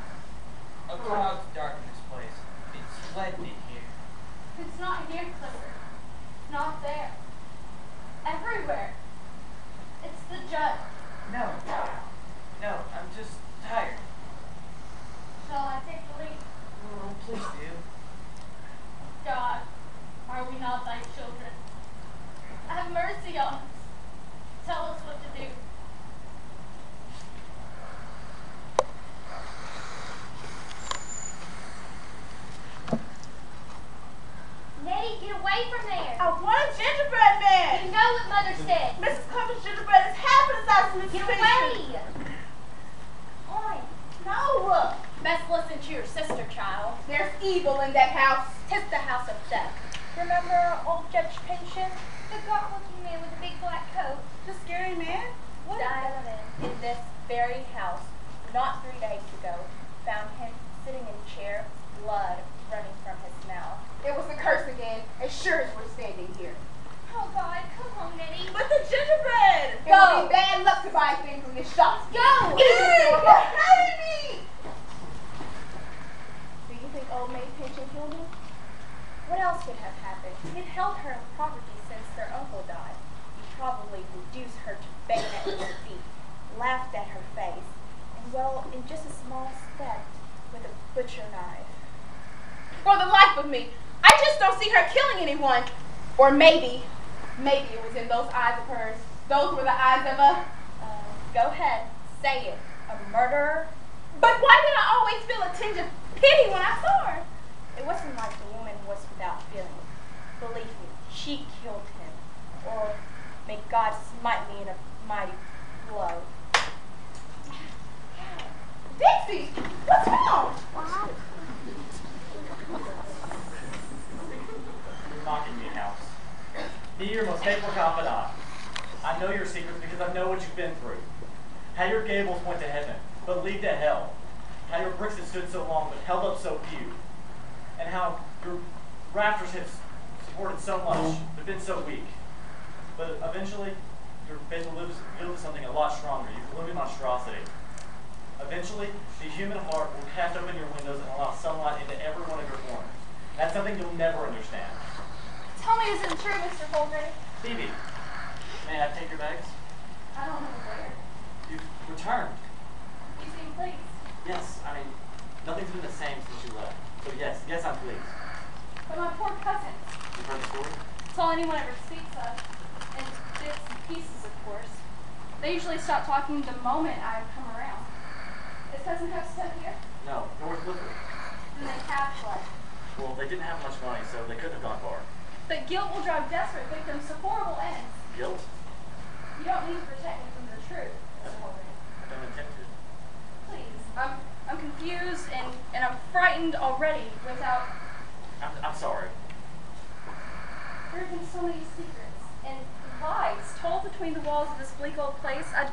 A cloud's darkened this place. It's led me here. It's not here, Clifford. Not there. Everywhere. It's the judge. No. No, I'm just tired. Shall I take the lead? Oh, please do. God, are we not thy children? Have mercy on us. Tell us what to do. Nettie, get away from there. I want a gingerbread man. You know what Mother said. Mrs. Clifford's gingerbread is half the size of Mrs. Get Finch's. away. Fine. No. Best listen to your sister, child. There's evil in that house. 'Tis the house of death. Remember old Judge Pension? The gaunt-looking man with the big black coat. The scary man? What died in this very house, not 3 days ago, found him sitting in a chair, blood running from his mouth. It was the curse again, as sure as we're standing here. Oh, God, come on, Nettie. But the gingerbread! It Go. would be bad luck to buy things from this shop. Go! Hey, me! Do you think old maid Pension killed him? What else could have happened? He'd held her in property since their uncle died. He probably reduced her to bayonet at her feet, laughed at her face, and well, in just a small step, with a butcher knife. For the life of me, I just don't see her killing anyone. Or maybe it was in those eyes of hers. Those were the eyes of a... Go ahead, say it. A murderer? But why did I always feel a tinge of pity when I saw her? It wasn't like the woman was without feeling. Believe me, she killed him. Or may God smite me in a mighty blow. Dixie, what's wrong? You're mocking me, House. Be your most faithful confidant. I know your secrets because I know what you've been through. How your gables went to heaven, but lead to hell. How your bricks have stood so long, but held up so few. And how your rafters have supported so much, but been so weak. But eventually, your faith will yield to something a lot stronger. You gloomy monstrosity. Eventually, the human heart will cast open your windows and allow sunlight into every one of your corners. That's something you'll never understand. Tell me, is it true, Mr. Holgren? Phoebe, may I take your bags? I don't know where. You've returned. You seem pleased. Yes, I mean, nothing's been the same since you left. So yes, I'm pleased. But my poor cousins. You've heard the story? It's all anyone ever speaks of. And bits and pieces, of course. They usually stop talking the moment I come around. Is Cousin Hope still here? No, nor was Clifford. Then they have what? Well, they didn't have much money, so they couldn't have gone far. But guilt will drive desperate victims to horrible ends. Guilt? You don't need to protect me from the truth, Mr. Holgren. I don't intend to. Please. I'm confused and I'm frightened already without... I'm sorry. There have been so many secrets and lies told between the walls of this bleak old place. I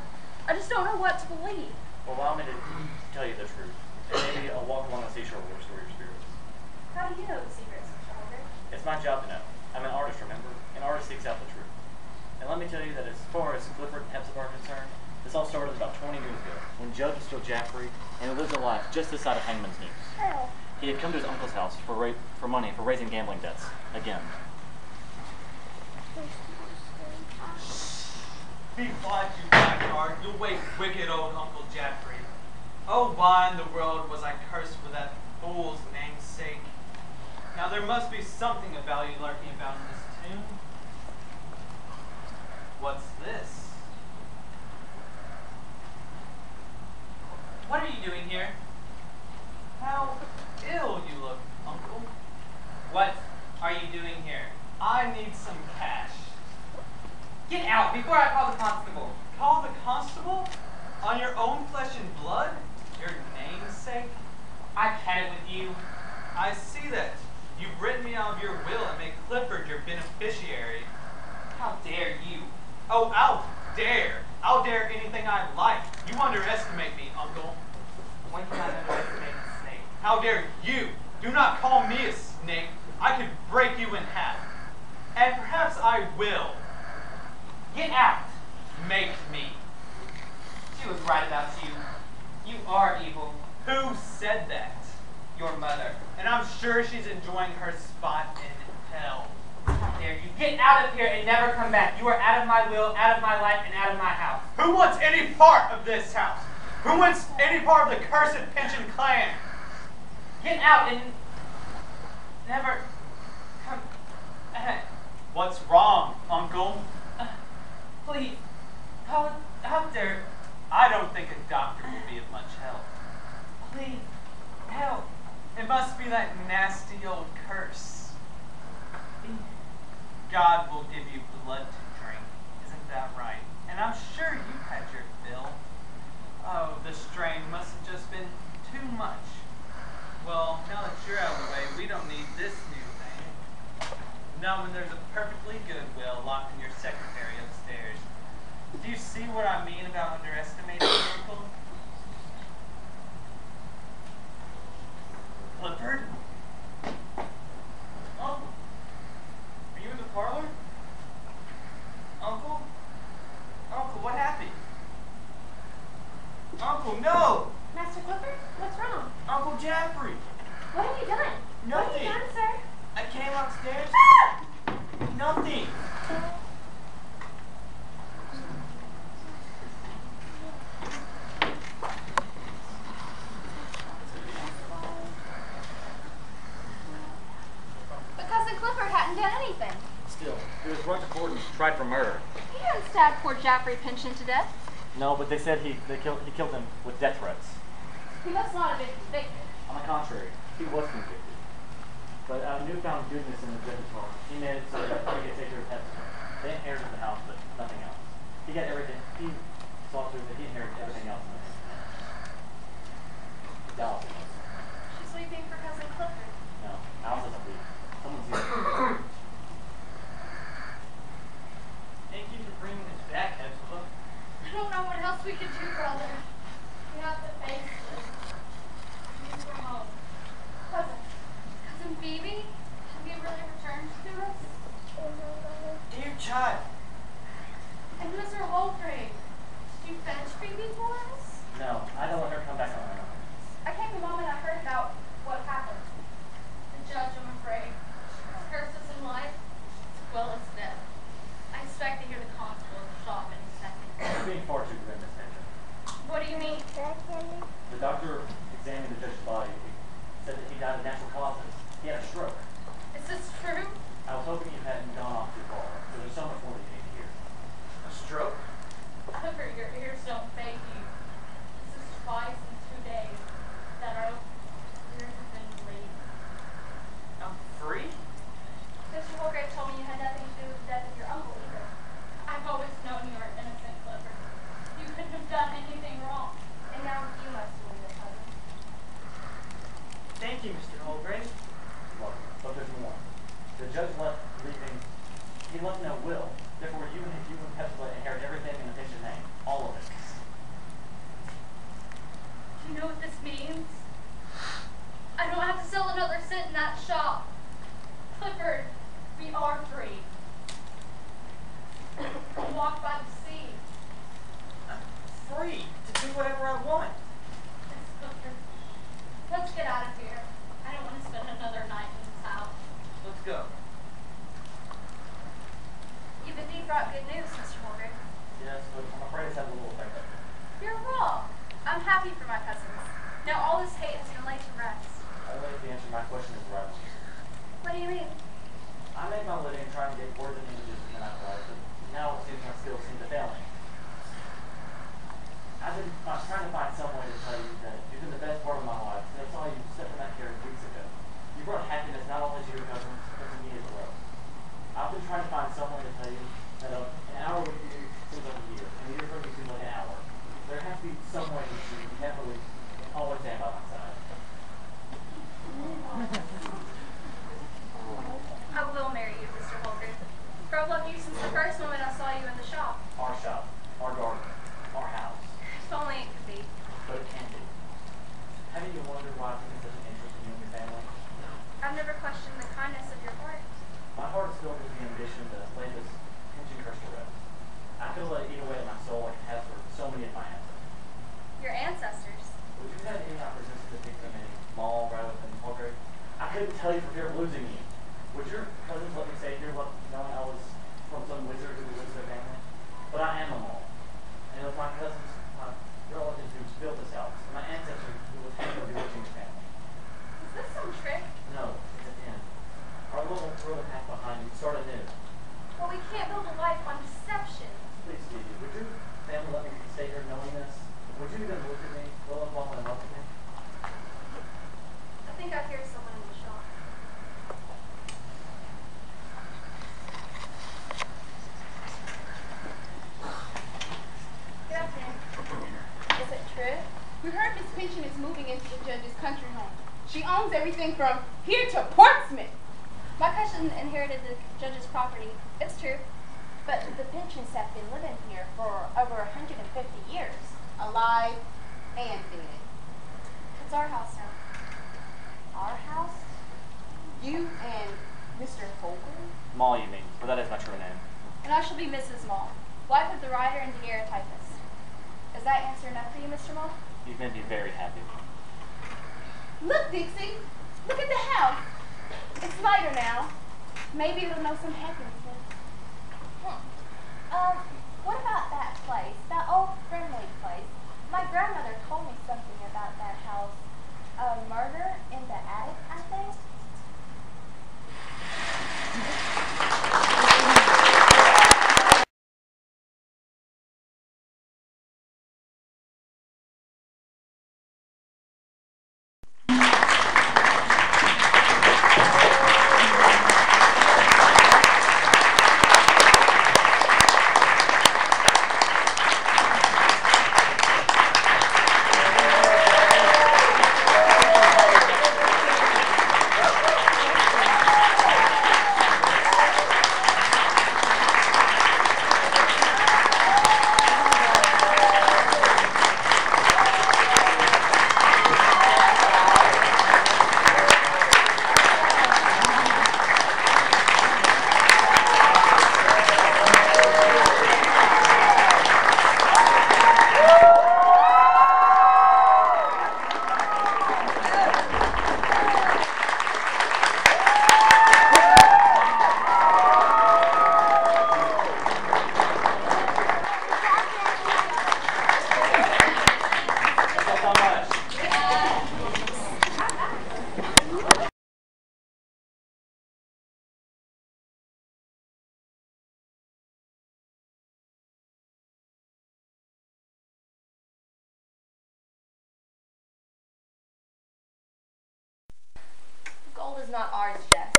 just don't know what to believe. Well, allow me to tell you the truth. And maybe a walk along the seashore will restore your spirits. How do you know the secrets, Mr. Holgren? It's my job to know. I'm an artist, remember? An artist seeks out the truth. And let me tell you that as far as Clifford and Hepzibah are concerned, this all started about 20 years ago, when Judge was still Jaffrey, and he lived a life just this side of Hangman's Noose. He had come to his uncle's house for money for raising gambling debts, again. Be quiet, you blackguard. You'll wake wicked old Uncle Jaffrey. Oh, why in the world was I cursed for that fool's name's sake? Now there must be something of value lurking about in this tomb. What's this? What are you doing here? How ill you look, Uncle. What are you doing here? I need some cash. Get out before I call the constable. Call the constable? On your own flesh and blood? Your dare you? Do not call me a snake. I could break you in half. And perhaps I will. Get out! Make me. She was right about you. You are evil. Who said that? Your mother. And I'm sure she's enjoying her spot in hell. How dare you? Get out of here and never come back. You are out of my will, out of my life, and out of my house. Who wants any part of this house? Who wants any part of the cursed Pinchin clan? Get out and never come back. What's wrong, Uncle? Please. How dare... I don't think a doctor will be of much help. Please. Help. It must be that nasty old curse. God will give you blood to drink. Isn't that right? And I'm sure you've had your fill. Oh, the strain must have just been too much. Well, now that you're out of the way, we don't need this new thing. Now when there's a perfectly good will locked in your secretary upstairs. Do you see what I mean about underestimating your uncle? Clifford? Uncle? Are you in the parlor? Uncle? Uncle, what happened? Uncle, no! Master Clifford, what's wrong? Uncle Jaffrey! What have you done? Nothing. What have you done, sir? I came upstairs. Nothing. But Cousin Clifford hadn't done anything. Still, he was brought to court and tried for murder. He hadn't stabbed poor Jaffrey Pinchin to death. No, but they said he killed him with death threats. He must not have been convicted. On the contrary, he was convicted. But out of newfound goodness in the judge's heart, he made it so that he could take care of Hester. They inherited the house, but nothing else. He got everything. He saw to it that he inherited everything else in the house. Dallas. She's weeping for Cousin Clifford. No, Alice doesn't leave. Someone's here. Thank you for bringing us back, Hester. I don't know what else we could do, brother. We have to face this. We're home. Cousin Phoebe, have you really returned to us? Dear child. And Mr. Holgrave, did you fetch Phoebe for us? No, I don't let her come back on her own. I came the moment I heard about what happened. The judge, I'm afraid, has cursed us in life as well as death. I expect to hear the constable in the shop in a second. You're being far too grim, Miss Hedger. What do you mean? The doctor examined the judge's body. He said that he died of natural causes. He had a stroke. Is this true? I was hoping you hadn't gone off too far, because there's so much more that you need to hear. A stroke? Cover your ears, don't fade you. This is twice in 2 days that our ears have been bleeding. I'm free? Mr. Holgrave told me you had nothing to do with the death of your uncle either. I've always known you are innocent, Clifford. You couldn't have done anything wrong. And now you must believe it, cousin. Thank you, Mr. Holgrave. Well, but there's more. The judge he left no will. Therefore, you and Hester inherit everything in the Pinchin name. All of it. Do you know what this means? I don't have to sell another cent in that shop. Clifford, we are free. We'll walk by the sea. I'm free to do whatever I want. Yes, Clifford. Let's get out of here. I don't want to spend another night in this house. Let's go. You've indeed brought good news, Mr. Holgrave. Yes, but I'm afraid it's had a little effect. You're wrong. I'm happy for my cousins. Now all this hate has been laid to rest. Only if the answer to my question is the right one. What do you mean? I make my living trying to get words and images in the afterlife, but now it seems my skills seem to fail me. I'm trying to find some way to tell you that you've been the best part of my life, and I saw you step in that carriage weeks ago. You brought happiness not only to your cousins, but to me as well. I've been trying to find some way to tell you that an hour with you seems like a year, and a year from you seems like an hour. There has to be some way that you can't really always stand by my side. I will marry you, Mr. Holgrave. For I've loved you since the first moment I saw you in the shop. Our shop, our garden, our house. If only it could be. But it can be. Haven't you wondered why I took such an interest in family. I've never questioned the kindness of your heart. My heart is filled with the ambition to lay this pinching curse to rest. I feel that it eat away at my soul like it has for so many of my ancestors. Your ancestors. Would you have any opportunity to pick them in Maul rather than Mulgrave? I couldn't tell you for fear of losing you. Would your cousins let me stay here knowing I was from some wizard who lives their family? But I am a Maul. And with my cousins, my relatives who built this house, and my ancestors who was hanging with bewitching the family. Is this some trick? No, it's an end. Our little brother half behind you start anew. Well, we can't build a life on deception. Please, Stevie, would your family let me stay here knowing this? Would you even look at me, well and fall in love with me? I think I hear someone in the shop. Good afternoon. Is it true? We heard Miss Pinchen is moving into the judge's country home. She owns everything from here to Portsmouth. My cousin inherited the judge's property. It's true. But the Pinchens have been living here for over 150 years. Alive and dead. It's our house now. Our house? You and Mr. Holger? Maul, you mean, but that is my true name. And I shall be Mrs. Maul, wife of the writer and daguerreotypist. Is that answer enough for you, Mr. Maul? You've made me very happy. Look, Dixie. Look at the house. It's lighter now. Maybe it'll know some happiness. What about that place, that old friendly place? My grandmother told me something about that house. A murder in the attic, I think? Gold is not ours, Jess.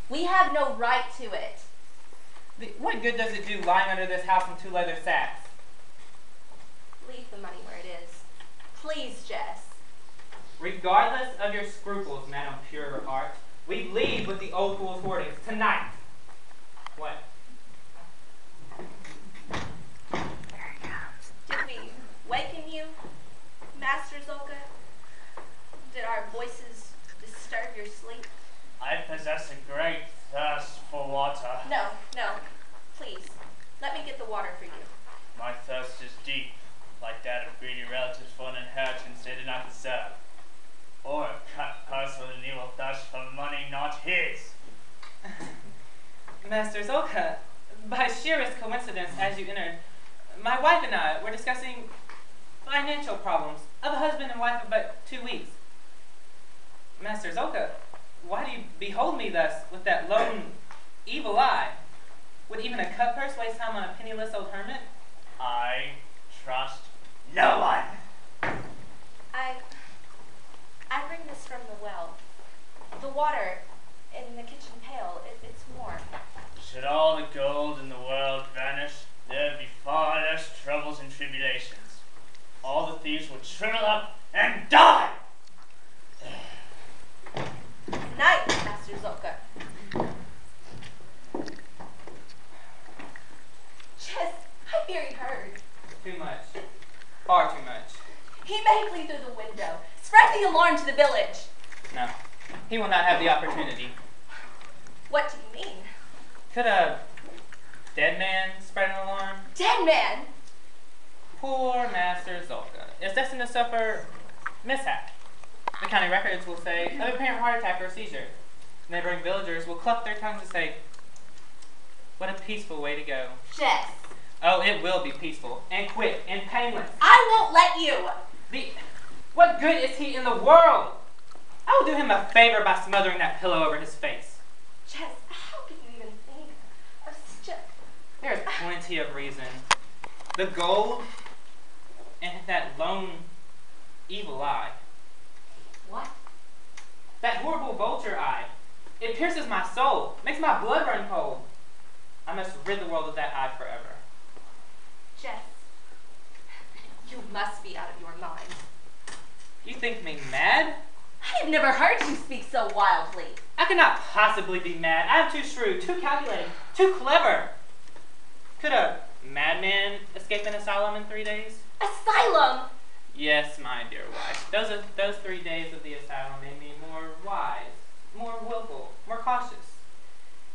We have no right to it. What good does it do lying under this house in 2 leather sacks? Leave the money where it is. Please, Jess. Regardless of your scruples, Madam Pure Heart, we leave with the old fool's hoardings tonight. What? Did we waken you, Master Zolka? Did our voices disturb your sleep? I possess a great thirst for water. No. Please, let me get the water for you. My thirst is deep, like that of greedy relatives for an inheritance they did not deserve. Or a cut purse with an evil thirst for money not his. Master Zolka, by sheerest coincidence, as you entered, my wife and I were discussing financial problems of a husband and wife of but 2 weeks. Master Zolka, why do you behold me thus with that lone, evil eye? Would even a cut purse waste time on a penniless old hermit? I trust no one. I bring this from the well. The water in the kitchen pail, it's warm. Should all the gold in the world vanish, there'd be far less troubles and tribulations. All the thieves would shrivel up and die! Night, Master Zolka. Jess, I fear he heard. Too much. Far too much. He may flee through the window. Spread the alarm to the village. No. He will not have the opportunity. What do you mean? Could a dead man spread an alarm? Dead man? Poor Master Zolka is destined to suffer mishap. The county records will say of apparent heart attack or seizure. Neighboring villagers will cluck their tongues and say, what a peaceful way to go. Jess. Oh, it will be peaceful and quick and painless. I won't let you. What good is he in the world? I will do him a favor by smothering that pillow over his face. Jess, how can you even think of such a... There's plenty of reason. The gold and that lone evil eye. What? That horrible vulture eye. It pierces my soul, makes my blood run cold. I must rid the world of that eye forever. Jess, you must be out of your mind. You think me mad? I have never heard you speak so wildly. I cannot possibly be mad. I am too shrewd, too calculating, too clever. Could a madman escape an asylum in 3 days? Asylum? Yes, my dear wife. Those 3 days of the asylum made me more wise, more willful, more cautious.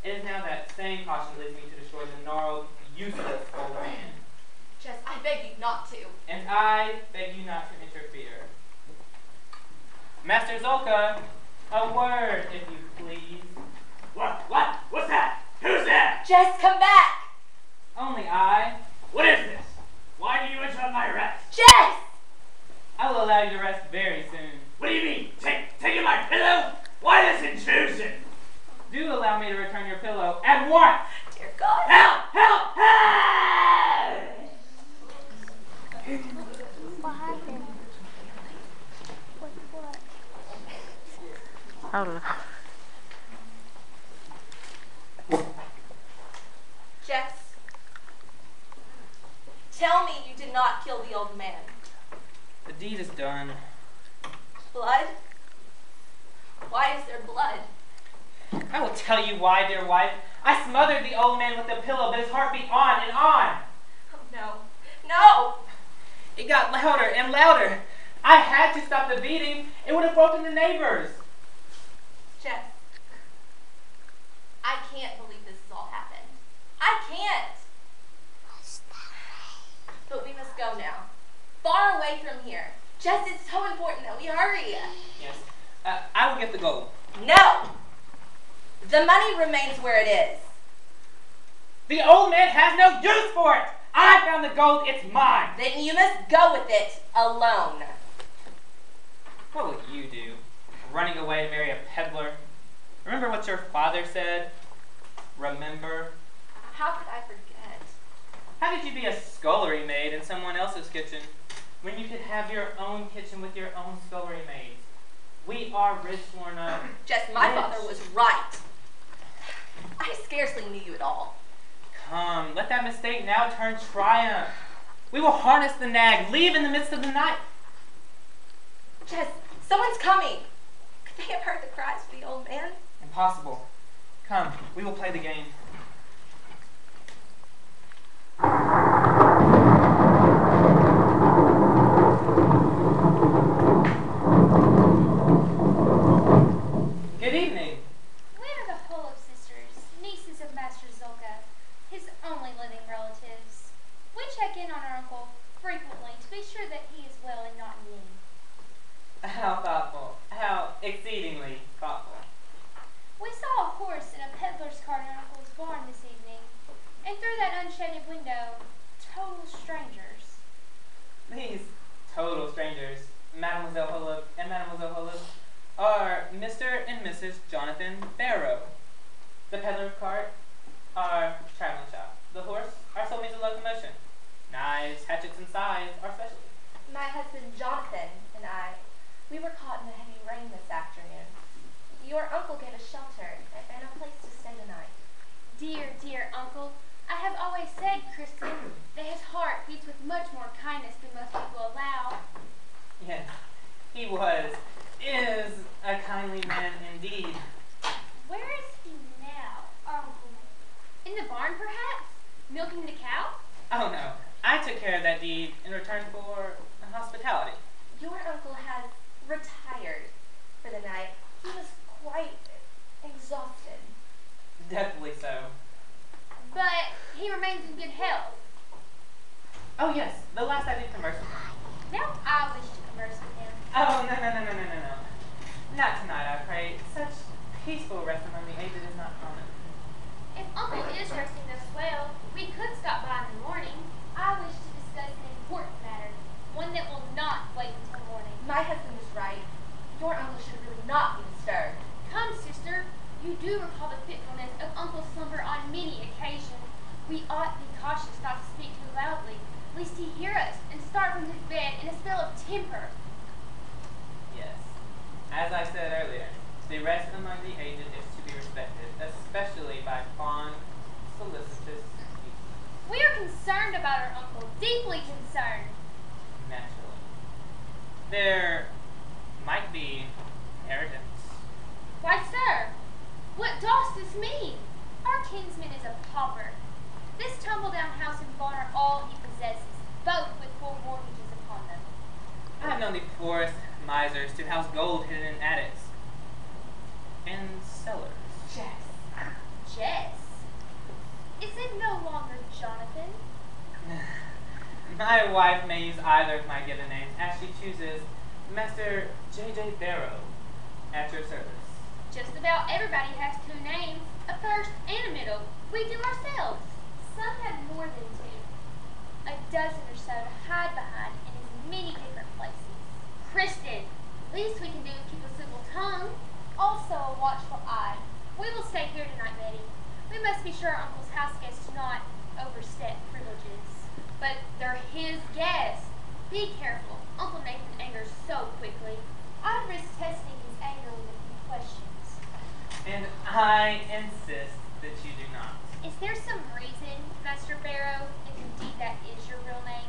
It is now that same caution leads me to destroy the gnarled, useless old man. Jess, I beg you not to. And I beg you not to interfere. Master Zolka, a word, if you please. What? What's that? Who's that? Jess, come back! Only I. What is this? Why do you interrupt my rest? Jess! I will allow you to rest very soon. What do you mean? Taking my pillow? Why this intrusion? Do allow me to return your pillow at once! Dear God. Help! Help! Help! What happened? What? I don't know. Jess, tell me you did not kill the old man. The deed is done. Blood? Why is there blood? I will tell you why, dear wife. I smothered the old man with the pillow, but his heart beat on and on. Oh, no. No! It got louder and louder. I had to stop the beating. It would have woken the neighbors. Jess, I can't believe this has all happened. I can't. But we must go now. Far away from here. Jess, it's so important that we hurry. Yes. I will get the gold. No! The money remains where it is. The old man has no use for it. I found the gold. It's mine. Then you must go with it alone. What will you do? Running away to marry a peddler? Remember what your father said? Remember? How could I forget? How could you be a scullery maid in someone else's kitchen when you could have your own kitchen with your own scullery maids? We are rich, Lorna. Jess, my father was right. I scarcely knew you at all. Come, let that mistake now turn triumph. We will harness the nag, leave in the midst of the night. Jess, someone's coming. Could they have heard the cries of the old man? Impossible. Come, we will play the game. Good evening. We are the Holub sisters, nieces of Master Zolka, his only living relatives. We check in on our uncle frequently to be sure that he is well and not in need. How thoughtful. How exceedingly thoughtful. We saw a horse and a peddler's cart in Uncle's barn this evening, and through that unshaded window, total strangers. These total strangers, Mademoiselle Holub and Mademoiselle Holub, are Mr. and Mrs. Jonathan Barrow. The peddler's cart, our traveling shop. The horse, our sole means of locomotion. Knives, hatchets, and scythes, our specialty. My husband Jonathan and I, we were caught in a heavy rain this afternoon. Your uncle gave us shelter and a place to stay tonight. Dear, dear uncle, I have always said, Kristen, that his heart beats with much more kindness than most people allow. Yes, he is a kindly man indeed. Where is he now, our uncle? In the barn, perhaps? Milking the cow? Oh no, I took care of that deed in return for hospitality. Your uncle has retired for the night. He was quite do recall the fitfulness of Uncle Slumber on many occasions, we ought be cautious not to speak too loudly, lest he hear us and start from his bed in a spell of temper. Yes. As I said earlier, the rest among the aged is to be respected, especially by fond, solicitous people. We are concerned about our uncle, deeply concerned. Naturally. There might be inheritance. Why, sir, what does this mean? Our kinsman is a pauper. This tumble-down house and barn are all he possesses, both with full mortgages upon them. I have known the poorest misers to house gold hidden in attics and cellars. Jess? Is it no longer Jonathan? My wife may use either of my given names as she chooses. Master J.J. Barrow, at your service. Just about everybody has two names, a first and a middle. We do ourselves. Some have more than two. A dozen or so to hide behind in as many different places. Kristen, least we can do is keep a civil tongue. Also a watchful eye. We will stay here tonight, Betty. We must be sure our uncle's house guests do not overstep privileges. But they're his guests. Be careful. Uncle Nathan angers so quickly. I'd risk testing his anger with a few questions. And I insist that you do not. Is there some reason, Master Barrow, if indeed that is your real name,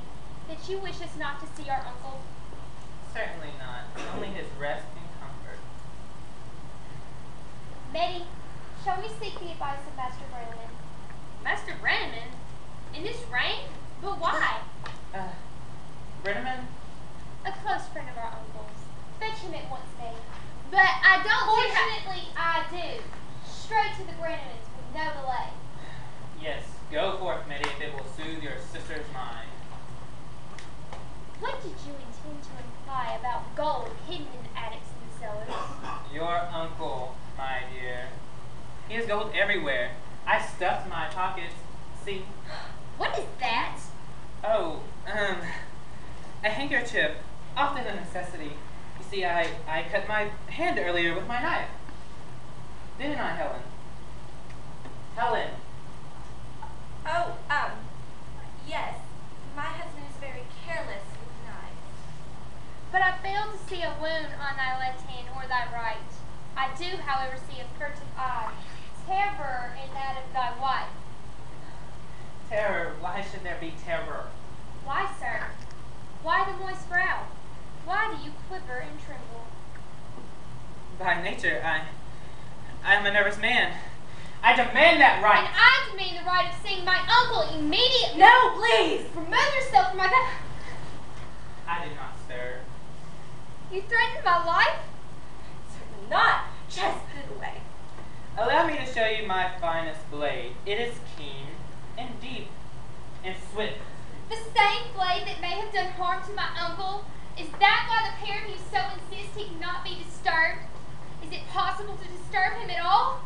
that you wish us not to see our uncle? Certainly not. Only his rest and comfort. Betty, shall we seek the advice of Master Brannaman? Master Brannaman? In this rain? But why? Brenneman? A close friend of our uncle's. Fetch him at once, Betty. But I don't Fortunately, I do. Straight to the Brannamans with no delay. Yes, go forth, Mitty, if it will soothe your sister's mind. What did you intend to imply about gold hidden in attics and cellars? Your uncle, my dear. He has gold everywhere. I stuffed my pockets. See? What is that? Oh, a handkerchief. Often a necessity. You see, I cut my hand earlier with my knife. Didn't I, Helen? Helen! Oh, yes. My husband is very careless with knives. But I fail to see a wound on thy left hand or thy right. I do, however, see a furtive eye, terror in that of thy wife. Terror? Why should there be terror? Why, sir? Why the moist brow? Why do you quiver and tremble? By nature, I am a nervous man. I demand that right. And I demand the right of seeing my uncle immediately. No, please! Remove yourself from my I do not stir. You threatened my life? Certainly not. Just put it away. Allow me to show you my finest blade. It is keen and deep and swift. The same blade that may have done harm to my uncle? Is that why the pair of you so insist he cannot be disturbed? Is it possible to disturb him at all?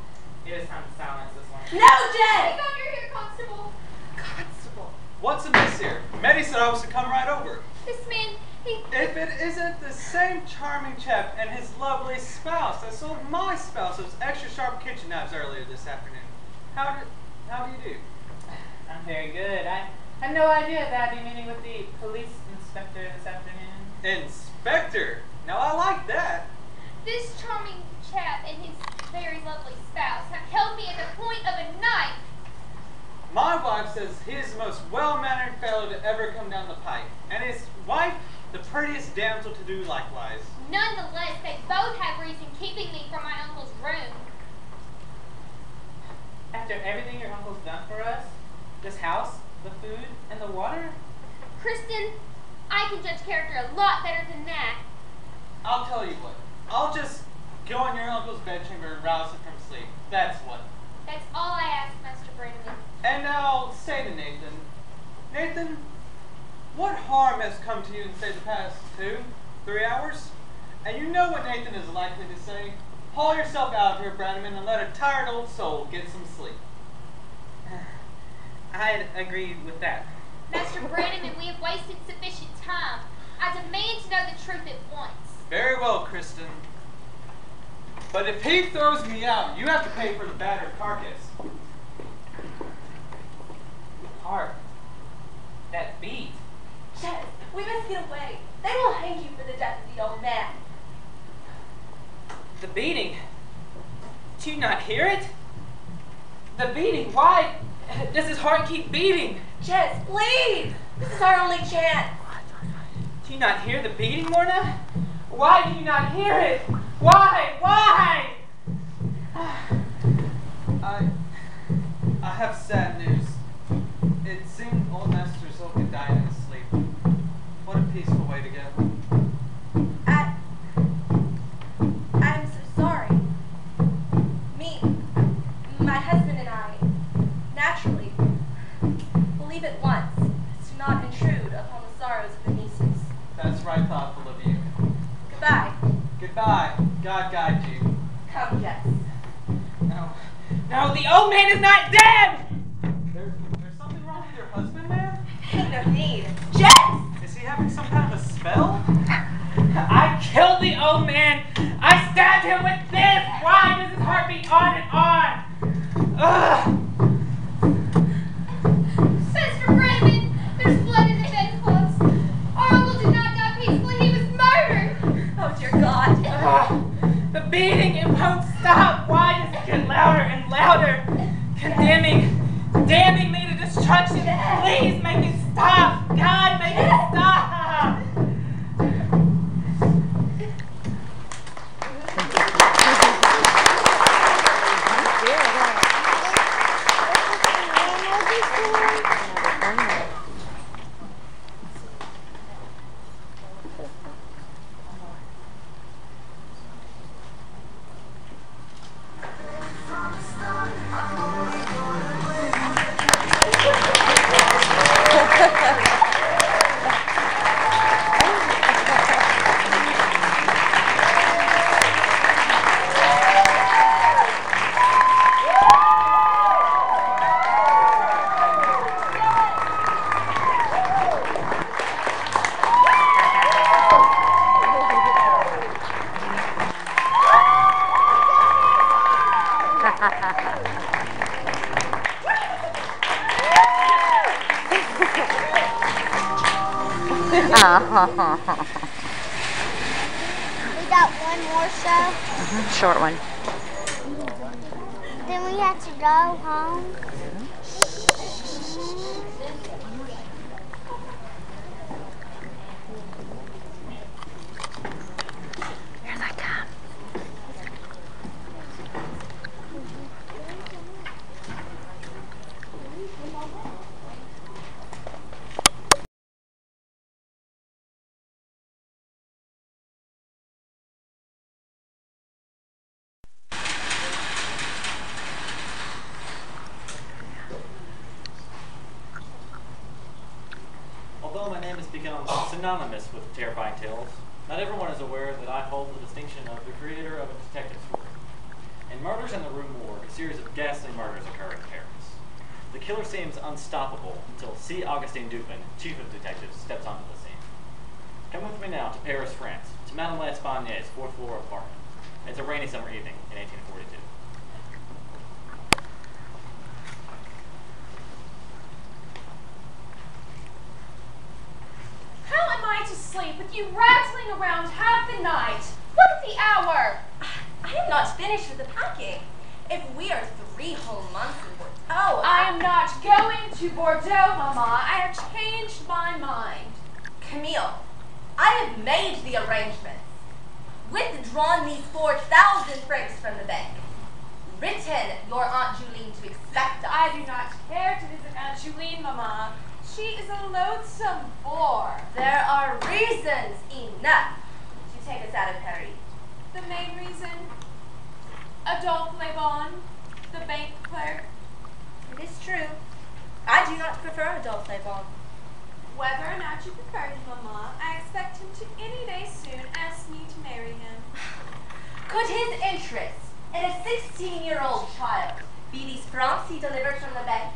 It is time to silence this one. No, Jess! Keep under here, Constable. Constable. What's amiss here? Meddy said I was to come right over. This man, he... If it isn't the same charming chap and his lovely spouse that sold my spouse those extra sharp kitchen knives earlier this afternoon. How do you do? I'm very good. I had no idea that I'd be meeting with the police inspector this afternoon. Inspector? Now I like that. This charming chap and his very lovely spouse have held me at the point of a knife. My wife says he is the most well-mannered fellow to ever come down the pike, and his wife, the prettiest damsel to do likewise. Nonetheless, they both have reason keeping me from my uncle's room. After everything your uncle's done for us, this house, the food, and the water? Kristen, I can judge character a lot better than that. I'll tell you what. I'll just go in your uncle's bedchamber and rouse him from sleep. That's what. That's all I ask, Master Brannaman. And now say to Nathan, Nathan, what harm has come to you in, say, the past 2-3 hours? And you know what Nathan is likely to say. Haul yourself out of here, Brannaman, and let a tired old soul get some sleep. I agree with that. Master Brannaman, we have wasted sufficient time. I demand to know the truth at once. Very well, Kristen. But if he throws me out, you have to pay for the battered carcass. Hark. That beat. Jess, we must get away. They will hang you for the death of the old man. The beating. Do you not hear it? The beating. Why does his heart keep beating? Jess, leave! This is our only chance. Do you not hear the beating, Morna? Why do you not hear it? Why? Why? I have sad news. It seemed old Master Zolkin died in his sleep. What a peaceful way to go. I'm so sorry. Me, my husband and I, naturally, believe at once as to not intrude upon the sorrows of the nieces. That's right, thoughtful of you. Goodbye. Goodbye. God guide you. Come, Jess. No. No, the old man is not dead! There's something wrong with your husband, ma'am? Ain't no need. Jess! Is he having some kind of a spell? I killed the old man! I stabbed him with this! Why does his heart beat on and on? Ugh! Sister Raymond, there's blood in the bedclothes. Our uncle did not die peacefully. He was murdered. Oh, dear God. The beating, it won't stop. Why does it get louder and louder? Damning me to destruction. Please make it stop. God, make it stop. We got one more show. Short one. Then we have to go home. Here they come. Although my name has become synonymous with terrifying tales, not everyone is aware that I hold the distinction of the creator of a detective story. In Murders in the Rue Morgue, a series of ghastly murders occur in Paris. The killer seems unstoppable until C. Augustin Dupin, chief of detectives, steps onto the scene. Come with me now to Paris, France, to Madame L'Espagnol's fourth floor apartment. It's a rainy summer evening in 1842. How am I to sleep with you rattling around half the night? Look at the hour. I am not finished with the packing. If we are 3 whole months in Bordeaux, I am not going to Bordeaux, Mama. I have changed my mind. Camille, I have made the arrangements. Withdrawn these 4,000 francs from the bank. Written your Aunt Juline to expect us. I do not care to visit Aunt Juline, Mama. She is a loathsome bore. There are reasons enough to take us out of Paris. The main reason? Adolphe Lebon, the bank clerk. It is true. I do not prefer Adolphe Lebon. Whether or not you prefer him, Mama, I expect him to any day soon ask me to marry him. Could his interest in a 16-year-old child be these francs he delivered from the bank,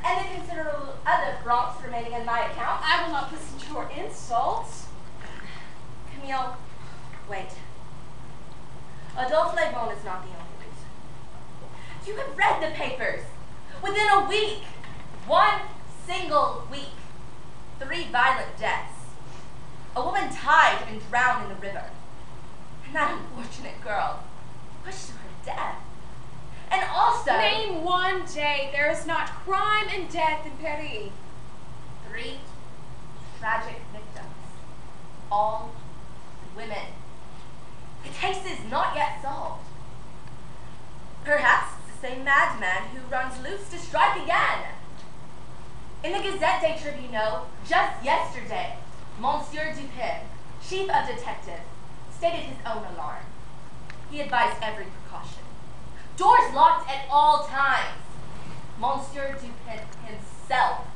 and the considerable other francs remaining in my account? I will not listen to your insults. Camille, wait. Adolphe Lebon is not the only reason. You have read the papers. Within a week, 1 single week, 3 violent deaths. A woman tied and drowned in the river. And that unfortunate girl pushed to her death. And also... Name one day there is not crime and death in Paris. 3 tragic victims. All women. The case is not yet solved. Perhaps it's the same madman who runs loose to strike again. In the Gazette des Tribunaux, just yesterday, Monsieur Dupin, chief of detectives, stated his own alarm. He advised every precaution. Doors locked at all times. Monsieur Dupin himself.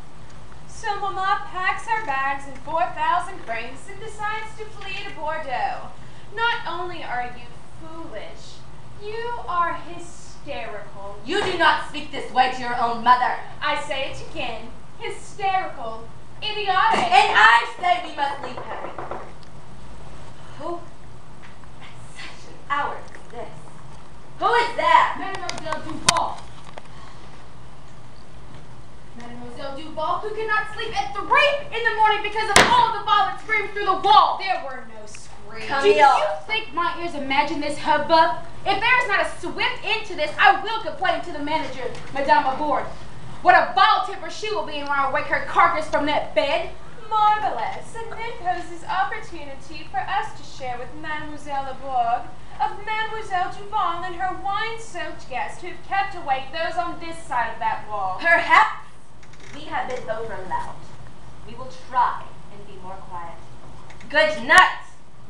So Mama packs her bags and 4,000 francs and decides to flee to Bordeaux. Not only are you foolish, you are hysterical. You do not speak this way to your own mother. I say it again. Hysterical. Idiotic. And I say we must leave Paris. Who? At such an hour as this. Who is that? Mademoiselle Duval. Mademoiselle Duval, who cannot sleep at 3 in the morning because of all the violent screams through the wall. There were no screams. Do you think my ears imagine this hubbub? If there is not a swift end to this, I will complain to the manager, Madame Abord. What a vile temper she will be in when I wake her carcass from that bed. Marvelous, and it poses opportunity for us to share with Mademoiselle Abord of Mademoiselle Duval and her wine-soaked guests who have kept awake those on this side of that wall. Perhaps we have been over loud. We will try and be more quiet. Good night,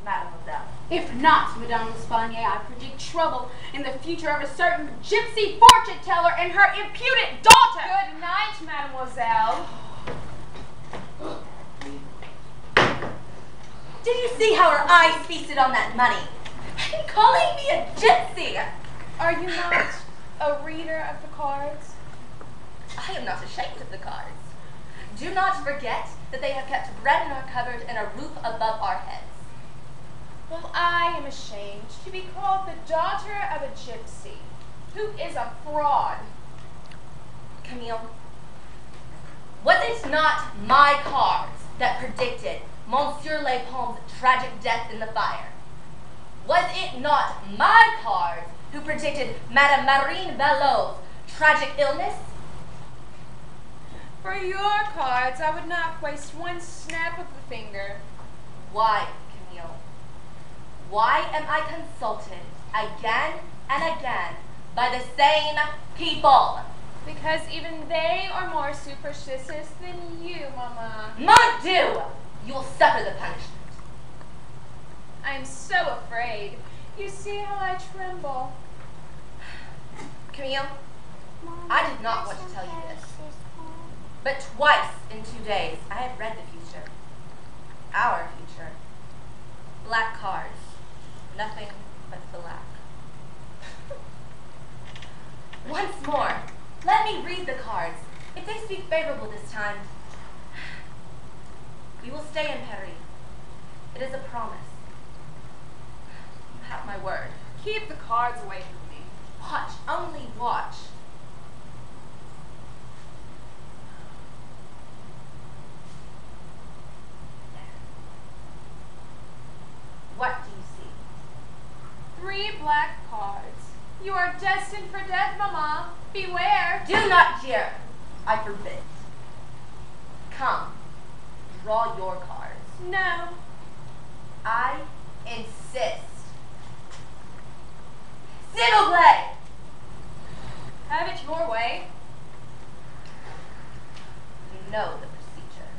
Mademoiselle. If not, Madame L'Espanaye, I predict trouble in the future of a certain gypsy fortune teller and her impudent daughter. Good night, Mademoiselle. Did you see how her eyes feasted on that money? And calling me a gypsy! Are you not a reader of the cards? I am not ashamed of the cards. Do not forget that they have kept bread in our cupboard and a roof above our heads. Well, I am ashamed to be called the daughter of a gypsy, who is a fraud. Camille, was it not my cards that predicted Monsieur Lepon's tragic death in the fire? Was it not my cards who predicted Madame Marine Bellot's tragic illness? For your cards, I would not waste one snap of the finger. Why, Camille? Why am I consulted again and again by the same people? Because even they are more superstitious than you, Mama. Mon Dieu! You will suffer the punishment. I am so afraid. You see how I tremble. Camille, I did not want to tell you this, but twice in 2 days I have read the future. Our future. Black cards. Nothing but black. Once more, let me read the cards. If they speak favorable this time, we will stay in Paris. It is a promise. You have my word. Keep the cards away from me. Watch, only watch. What do you see? 3 black cards. You are destined for death, Mama. Beware. Do not jeer. I forbid. Come, draw your cards. No. I insist. S'il vous plaît. Have it your way. You know the procedure.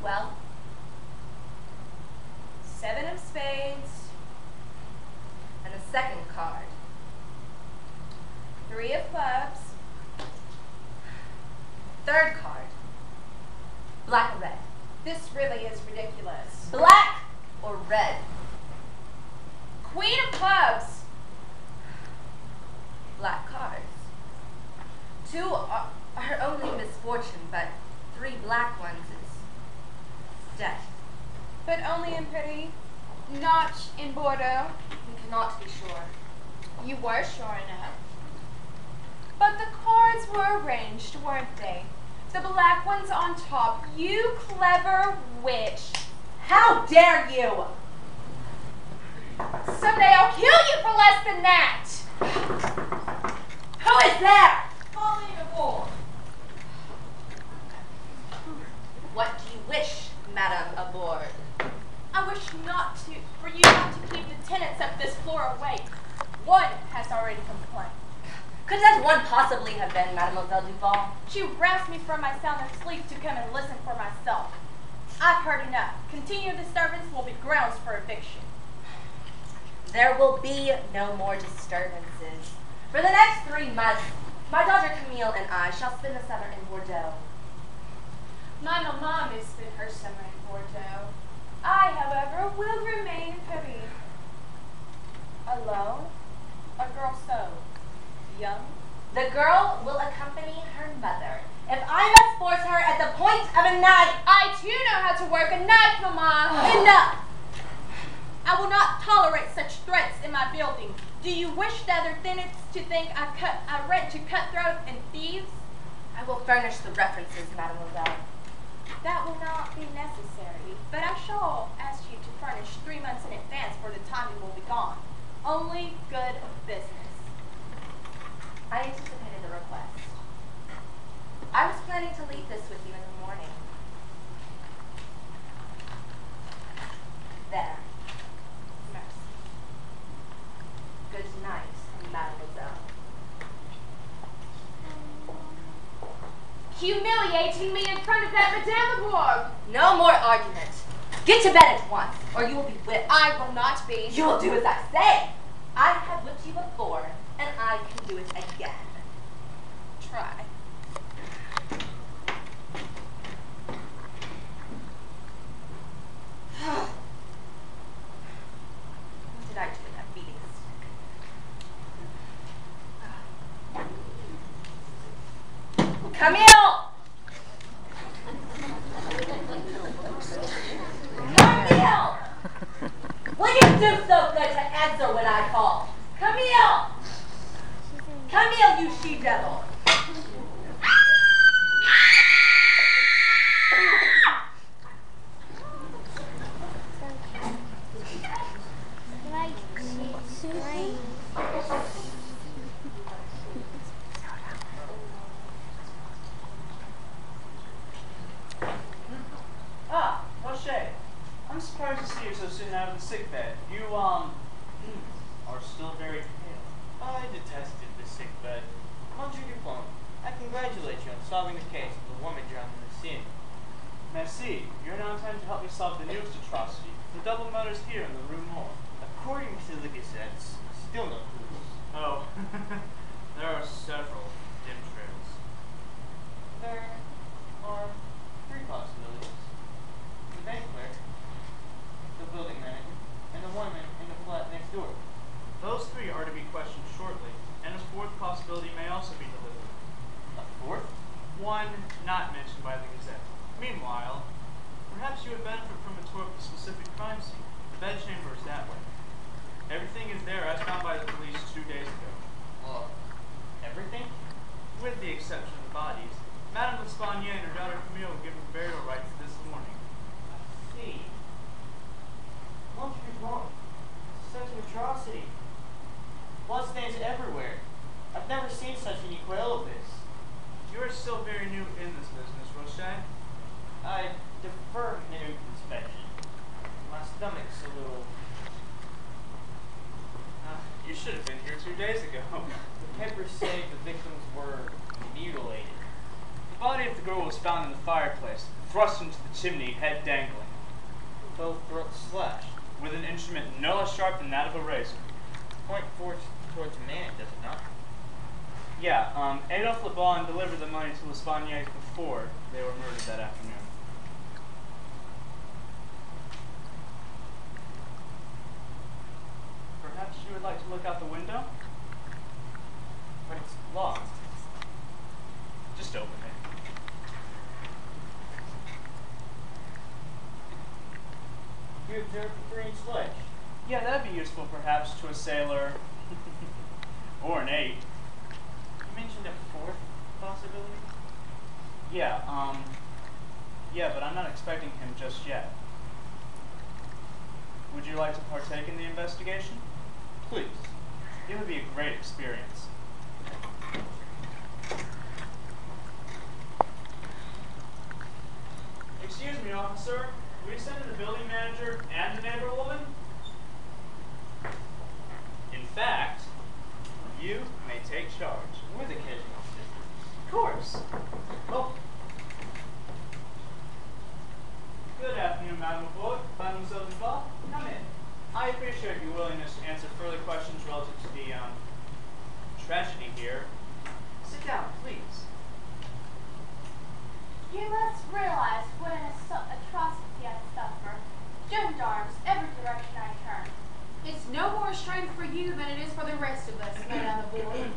Well? 7 of spades. And the second card. 3 of clubs. Third card. Black or red? This really is ridiculous. Black or red? really in Paris? Not in Bordeaux? We cannot be sure. You were sure enough. But the cards were arranged, weren't they? The black ones on top. You clever witch. How dare you! Someday I'll kill you for less than that! Who is there? Pauline Aboard. What do you wish, Madame Aboard? I wish for you not to keep the tenants of this floor awake. One has already complained. Could that one possibly have been Mademoiselle Duval? She roused me from my sound of sleep to come and listen for myself. I've heard enough. Continued disturbance will be grounds for eviction. There will be no more disturbances. For the next 3 months, my daughter Camille and I shall spend the summer in Bordeaux. My mamma may spend her summer in Bordeaux. I, however, will remain in Paris. Alone? A girl so young? The girl will accompany her mother. If I must force her at the point of a knife. I too know how to work a knife, Mamma. Enough! I will not tolerate such threats in my building. Do you wish the other tenants to think I rent to cutthroat and thieves? I will furnish the references, mademoiselle. That will not be necessary, but I shall ask you to furnish 3 months in advance for the time you will be gone. Only good business. I anticipated the request. I was planning to leave this with you in the morning. There. Mercy. Good night, mademoiselle. Humiliating me in front of that Madame Aboard. No more argument. Get to bed at once, or you will be whipped. I will not be. You will do as I say. I have whipped you before, and I can do it again. Try. What did I do with that beating stick? Camille! Camille! Will you do so good to answer when I call? Camille! Camille, you she-devil! Ah, O'Shea. I'm surprised to see you so soon out of the sick bed. You, are still very pale. I detested the sick bed. Monsieur Dupont, I congratulate you on solving the case of the woman drowned in the Seine. Merci. You're now in time to help me solve the newest atrocity. The double murders here in the Rue Morgue. According to the gazettes, still no clues. Oh, there are several dim trails. There are 3 possibilities. The bank clerk, the building manager, and the woman in the flat next door. Those 3 are to be questioned shortly, and a 4th possibility may also be delivered. A 4th? One not mentioned by the Gazette. Meanwhile, perhaps you would benefit from a tour of the specific crime scene. The bedchamber is that way. Everything is there as found by the police 2 days ago. Everything? With the exception of the bodies. Madame L'Espanaye and her daughter Camille were given burial rites this morning. I see. Monsieur Dupont, such an atrocity. Bloodstains everywhere. I've never seen such an equal of this. You are still very new in this business, Roche. I defer minute inspection. My stomach's a little... You should have been here 2 days ago. The papers say the victims were mutilated. The body of the girl was found in the fireplace, thrust into the chimney, head dangling. Both throats slashed. With an instrument no less sharp than that of a razor. Point towards man, does it not? Yeah, Adolphe Lebon delivered the money to L'Espanaye before they were murdered that afternoon. Perhaps you would like to look out the window? But it's locked. Just open it. You observe the 3-inch sledge. Yeah, that'd be useful perhaps to a sailor. Or an 8. You mentioned a 4th possibility? Yeah, yeah, but I'm not expecting him just yet. Would you like to partake in the investigation? Please. It would be a great experience. Excuse me, officer. Will you send in the building manager and the neighbor woman? In fact, you may take charge. With occasional assistance. Of course. Oh. Good afternoon, Mademoiselle Duval. Come in. I appreciate your willingness to answer further questions relative to the, tragedy here. Sit down, please. You must realize what an atrocity I suffer. Gendarmes, every direction I turn. It's no more strength for you than it is for the rest of us, Madame Bourg.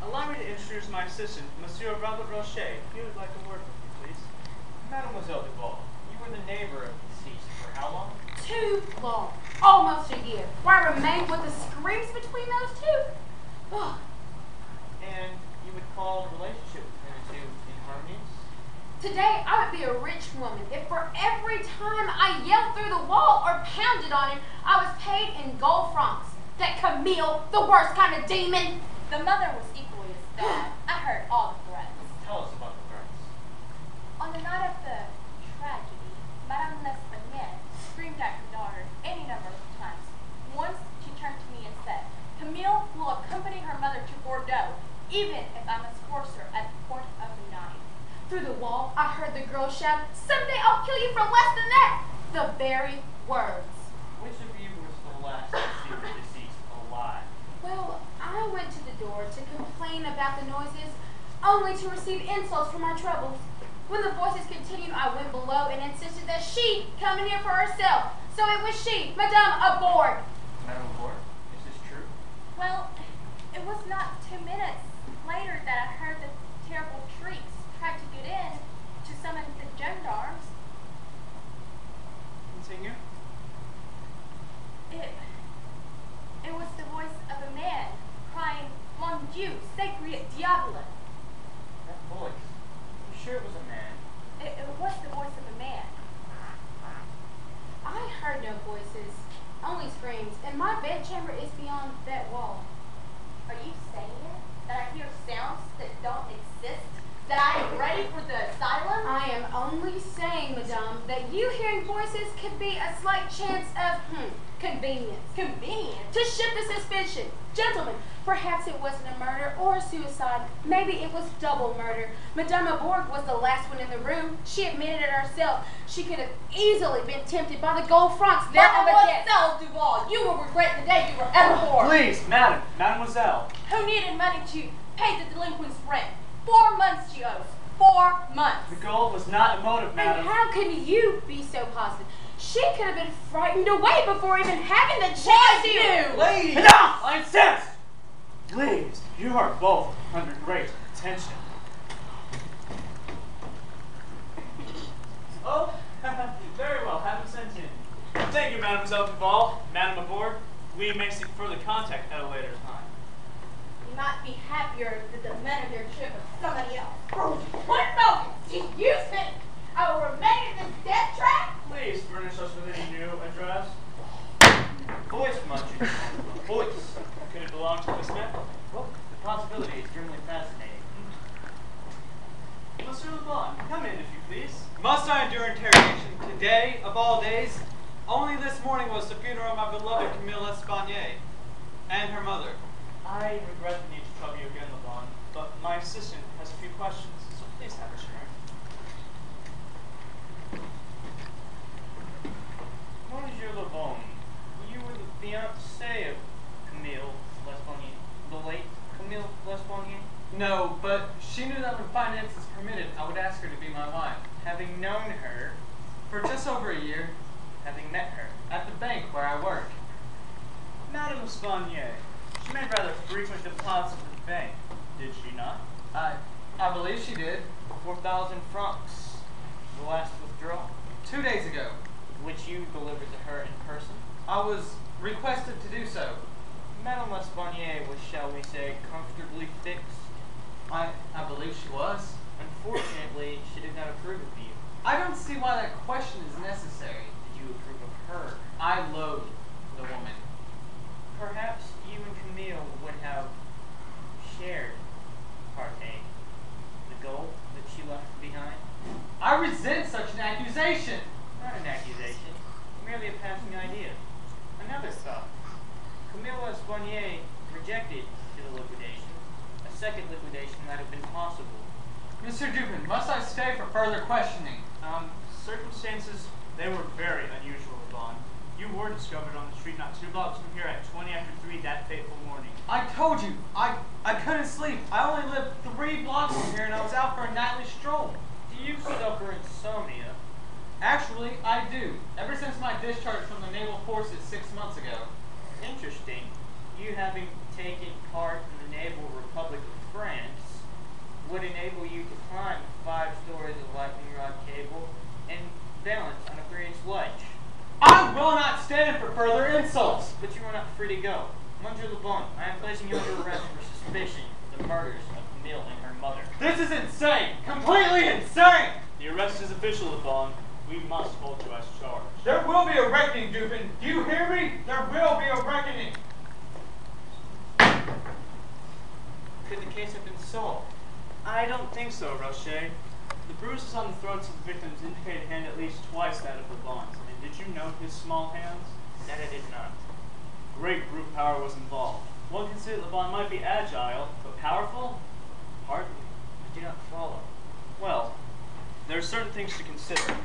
Allow me to introduce my assistant, Monsieur Robert Rocher. He would like a word with you, please. Mademoiselle Duval, you were the neighbor of the deceased for how long? Too long. Almost a year. Where I remained with the screams between those two. Oh. And you would call the relationship between the two inharmonious? Today, I would be a rich woman if for every time I yelled through the wall or pounded on it, I was paid in gold francs. That Camille, the worst kind of demon. The mother was equally as bad. I heard all the threats. Tell us about the threats. On the night of the tragedy, Madame L'Espagnole screamed at her daughter any number of times. Once she turned to me and said, Camille will accompany her mother to Bordeaux, even if I must force her at the point of the knife. Through the wall, I heard the girl shout, "Someday I'll kill you for less than that!" The very words. Which of you was the last to see the deceased alive? Well, I went to the door to complain about the noises, only to receive insults for my troubles. When the voices continued, I went below and insisted that she come in here for herself. So it was she, Madame Bourg. Madame Bourg, is this true? Well, it was not 2 minutes later that I heard the terrible shrieks, tried to get in to summon the gendarmes. Continue. It was the voice of a man crying, Mon Dieu, sacre diable. That voice. You sure it was a man? It was the voice of a man. I heard no voices, only screams, and my bedchamber is beyond that wall. Are you saying that I hear sounds that don't exist? That I am ready for the asylum? I am only saying, Madame, that you hearing voices could be a slight chance of, convenience. Convenience? To shift the suspicion. Gentlemen, perhaps it wasn't a murder or a suicide. Maybe it was double murder. Madame Bourg was the last one in the room. She admitted it herself. She could have easily been tempted by the gold francs. Mademoiselle Duval, you will regret the day you were ever born. Please, madam, mademoiselle. Who needed money to pay the delinquent's rent? 4 months she owes. 4 months. The gold was not a motive, madam. And how can you be so positive? She could have been frightened away before even having the chance to. Ladies! Enough! I insist! Please, you are both under great attention. Oh, very well. Have him sent in. Thank you, Mademoiselle Duval. Madame Bourg, we may seek further contact at a later time. You might be happier that the managership of somebody else. For 1 moment, did you think I will remain in this death trap? Please furnish us with any new address. Voice munching. Voice. Could it belong to this man? Well, the possibility is extremely fascinating. Monsieur LeBlanc, come in if you please. Must I endure interrogation today, of all days? Only this morning was the funeral of my beloved Camille L'Espagnole and her mother. I regret the need to trouble you again, LeBlanc, but my assistant has a few questions, so please have a chair. Monsieur LeBlanc, you were the fiancé of Camille L'Espagnole, the late Camille L'Espagnole? No, but she knew that when finances permitted, I would ask her to be my wife. Having known her, For just over a year, having met her, at the bank where I work. Madame L'Espagnole, she made rather frequent deposits at the bank, did she not? I believe she did. 4,000 francs. The last withdrawal. 2 days ago. which you delivered to her in person? I was requested to do so. Madame L'Espanaye was, shall we say, comfortably fixed. I believe she was. Unfortunately, she did not approve of you. I don't see why that question is necessary. Did you approve of her? I loathe the woman. Perhaps you and Camille would have shared, the gold that she left behind? I resent such an accusation. Not an accusation, merely a passing idea. Another thought. Camille L'Espanaye rejected the liquidation. A second liquidation might have been possible. Mr. Dupin, must I stay for further questioning? Circumstances, they were very unusual, Vaughn. You were discovered on the street not 2 blocks from here at 20 after 3 that fateful morning. I told you, I couldn't sleep. I only lived 3 blocks from here and I was out for a nightly stroll. Do you suffer insomnia? Actually, I do. Ever since my discharge from the Naval Forces 6 months ago. Interesting. You having taken part in the Naval Republic of France would enable you to climb 5 stories of lightning rod cable and balance on a 3-inch ledge. I will not stand for further insults. But you are not free to go. Monsieur Lebon, I am placing you under arrest for suspicion of the murders of Camille and her mother. This is insane! Completely insane! The arrest is official, Lebon. We must hold you as charged. There will be a reckoning, Dupin. Do you hear me? There will be a reckoning. Could the case have been solved? I don't think so, Rocher. The bruises on the throats of the victims indicate a hand at least twice that of Lebon's. And did you note his small hands? That I did not. Great brute power was involved. One can say that Lebon might be agile, but powerful? Hardly. I do not follow. Well, there are certain things to consider.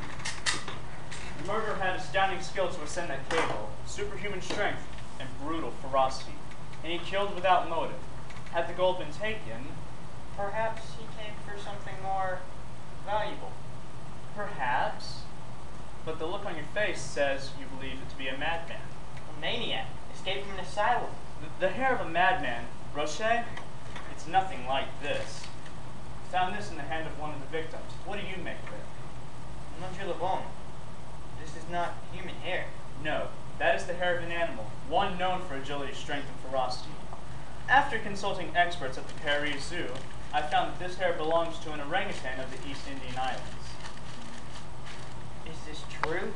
The murderer had astounding skill to ascend that cable, superhuman strength, and brutal ferocity. And he killed without motive. Had the gold been taken, perhaps he came for something more valuable. Perhaps. But the look on your face says you believe it to be a madman. A maniac. Escaped from an asylum. The hair of a madman, Rocher? It's nothing like this. Found this in the hand of one of the victims. What do you make of it? Monsieur Lebon, this is not human hair. No, that is the hair of an animal, one known for agility, strength, and ferocity. After consulting experts at the Paris Zoo, I found that this hair belongs to an orangutan of the East Indian Islands. Is this true?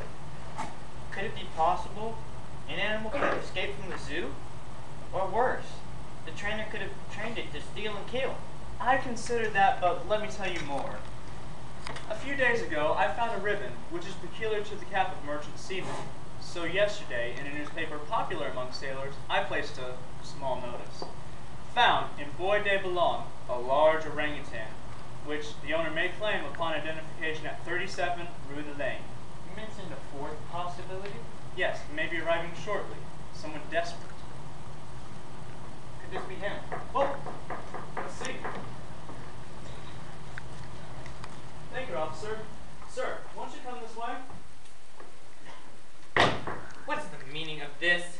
Could it be possible an animal could have escaped from the zoo? Or worse, the trainer could have trained it to steal and kill. I considered that, but let me tell you more. A few days ago, I found a ribbon, which is peculiar to the cap of merchant seamen. So yesterday, in a newspaper popular among sailors, I placed a small notice. Found in Bois de Boulogne a large orangutan, which the owner may claim upon identification at 37 Rue de Lane. You mentioned a fourth possibility? Yes, he may be arriving shortly. Someone desperate. Could this be him? Well, let's see. Thank you, officer. Sir, won't you come this way? What is the meaning of this?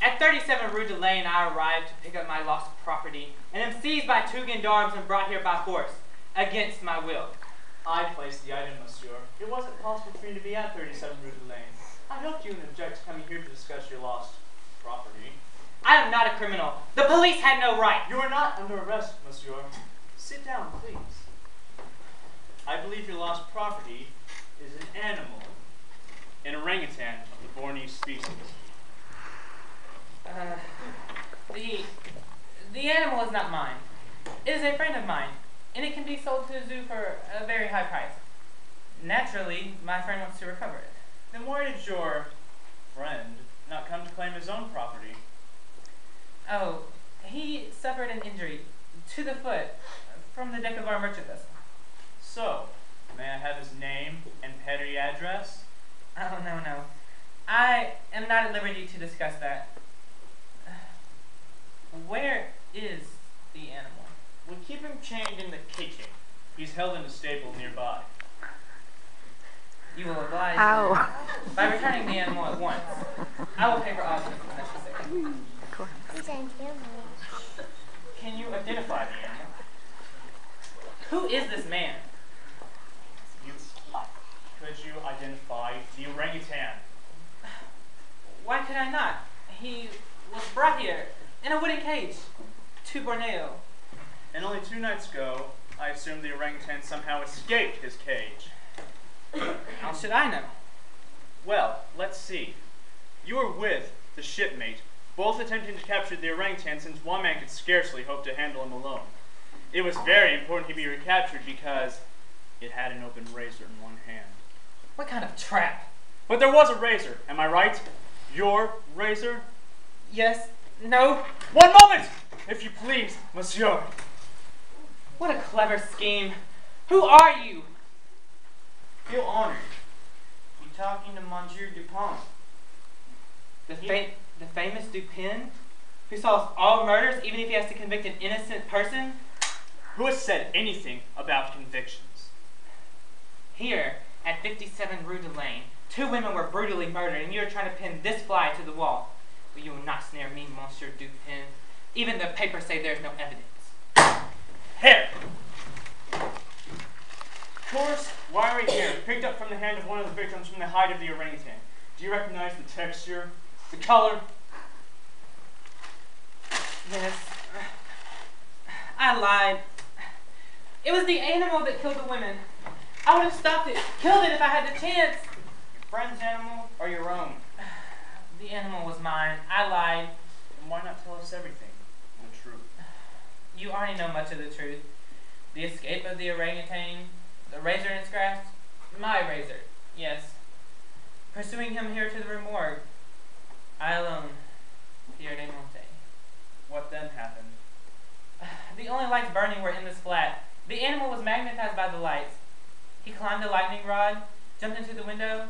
At 37 Rue de Lane, I arrived to pick up my lost property, and am seized by 2 gendarmes and brought here by force, against my will. I placed the item, monsieur. It wasn't possible for me to be at 37 Rue de Lane. I helped you and object to coming here to discuss your lost property. I am not a criminal. The police had no right. You are not under arrest, monsieur. Sit down, please. I believe your lost property is an animal, an orangutan of the Bornese species. The animal is not mine. It is a friend of mine, and it can be sold to a zoo for a very high price. Naturally, my friend wants to recover it. Then why did your friend not come to claim his own property? Oh, he suffered an injury to the foot from the deck of our merchant vessel. So, may I have his name and petty address? Oh, no. I am not at liberty to discuss that. Where is the animal? We keep him chained in the kitchen. He's held in a stable nearby. You will oblige Ow. by returning the animal at once. I will pay for all things necessary. Can you identify the animal? Who is this man? Could you to identify the orangutan? Why could I not? He was brought here in a wooden cage to Borneo. And only 2 nights ago, I assumed the orangutan somehow escaped his cage. How should I know? Well, let's see. You were with the shipmate, both attempting to capture the orangutan since one man could scarcely hope to handle him alone. It was very important he be recaptured because it had an open razor in one hand. What kind of trap? But there was a razor, am I right? Your razor? Yes. No. One moment, if you please, monsieur. What a clever scheme. Who are you? Feel honored. You talking to Monsieur Dupont. The famous Dupin? Who solves all murders even if he has to convict an innocent person? Who has said anything about convictions? Here, at 57 Rue de Lane, 2 women were brutally murdered, and you are trying to pin this fly to the wall. But you will not snare me, Monsieur Dupin. Even the papers say there is no evidence. Here! Taurus, why are we here? Picked up from the hand of one of the victims from the hide of the orangutan. Do you recognize the texture, the color? Yes. I lied. It was the animal that killed the women. I would have stopped it, killed it if I had the chance. Your friend's animal or your own? The animal was mine. I lied. Then why not tell us everything? The truth. You already know much of the truth. The escape of the orangutan, the razor in its grasp, my razor, yes. Pursuing him here to the morgue. I alone, Pierre de Monte. What then happened? The only lights burning were in this flat. The animal was magnetized by the lights. He climbed the lightning rod, jumped into the window,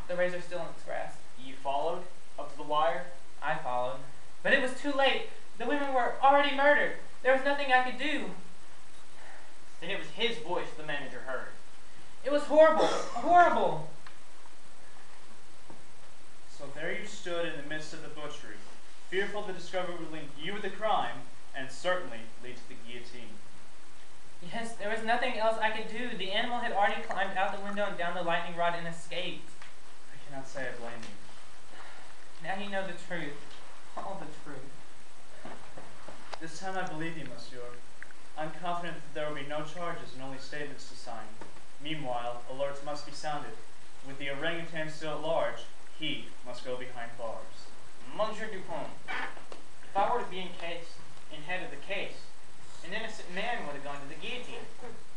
the razor still in its grasp. You followed up to the wire? I followed. But it was too late. The women were already murdered. There was nothing I could do. Then it was his voice the manager heard. It was horrible. Horrible. So there you stood in the midst of the butchery, fearful the discovery would link you with the crime, and certainly lead to the guillotine. Yes, there was nothing else I could do. The animal had already climbed out the window and down the lightning rod and escaped. I cannot say I blame you. Now you know the truth. All the truth. This time I believe you, monsieur. I'm confident that there will be no charges and only statements to sign. Meanwhile, alerts must be sounded. With the orangutan still at large, he must go behind bars. Monsieur Dupont, if I were to be in head of the case, an innocent man would have gone to the guillotine.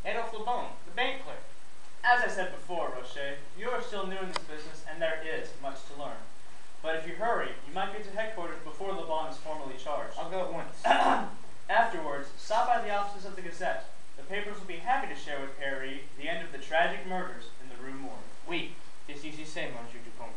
Adolphe Lebon, the bank clerk. As I said before, Rocher, you are still new in this business and there is much to learn. But if you hurry, you might get to headquarters before Lebon is formally charged. I'll go at once. Afterwards, stop by the offices of the Gazette. The papers will be happy to share with Paris the end of the tragic murders in the Rue Morgue. Oui, c'est ici, Monsieur Dupont.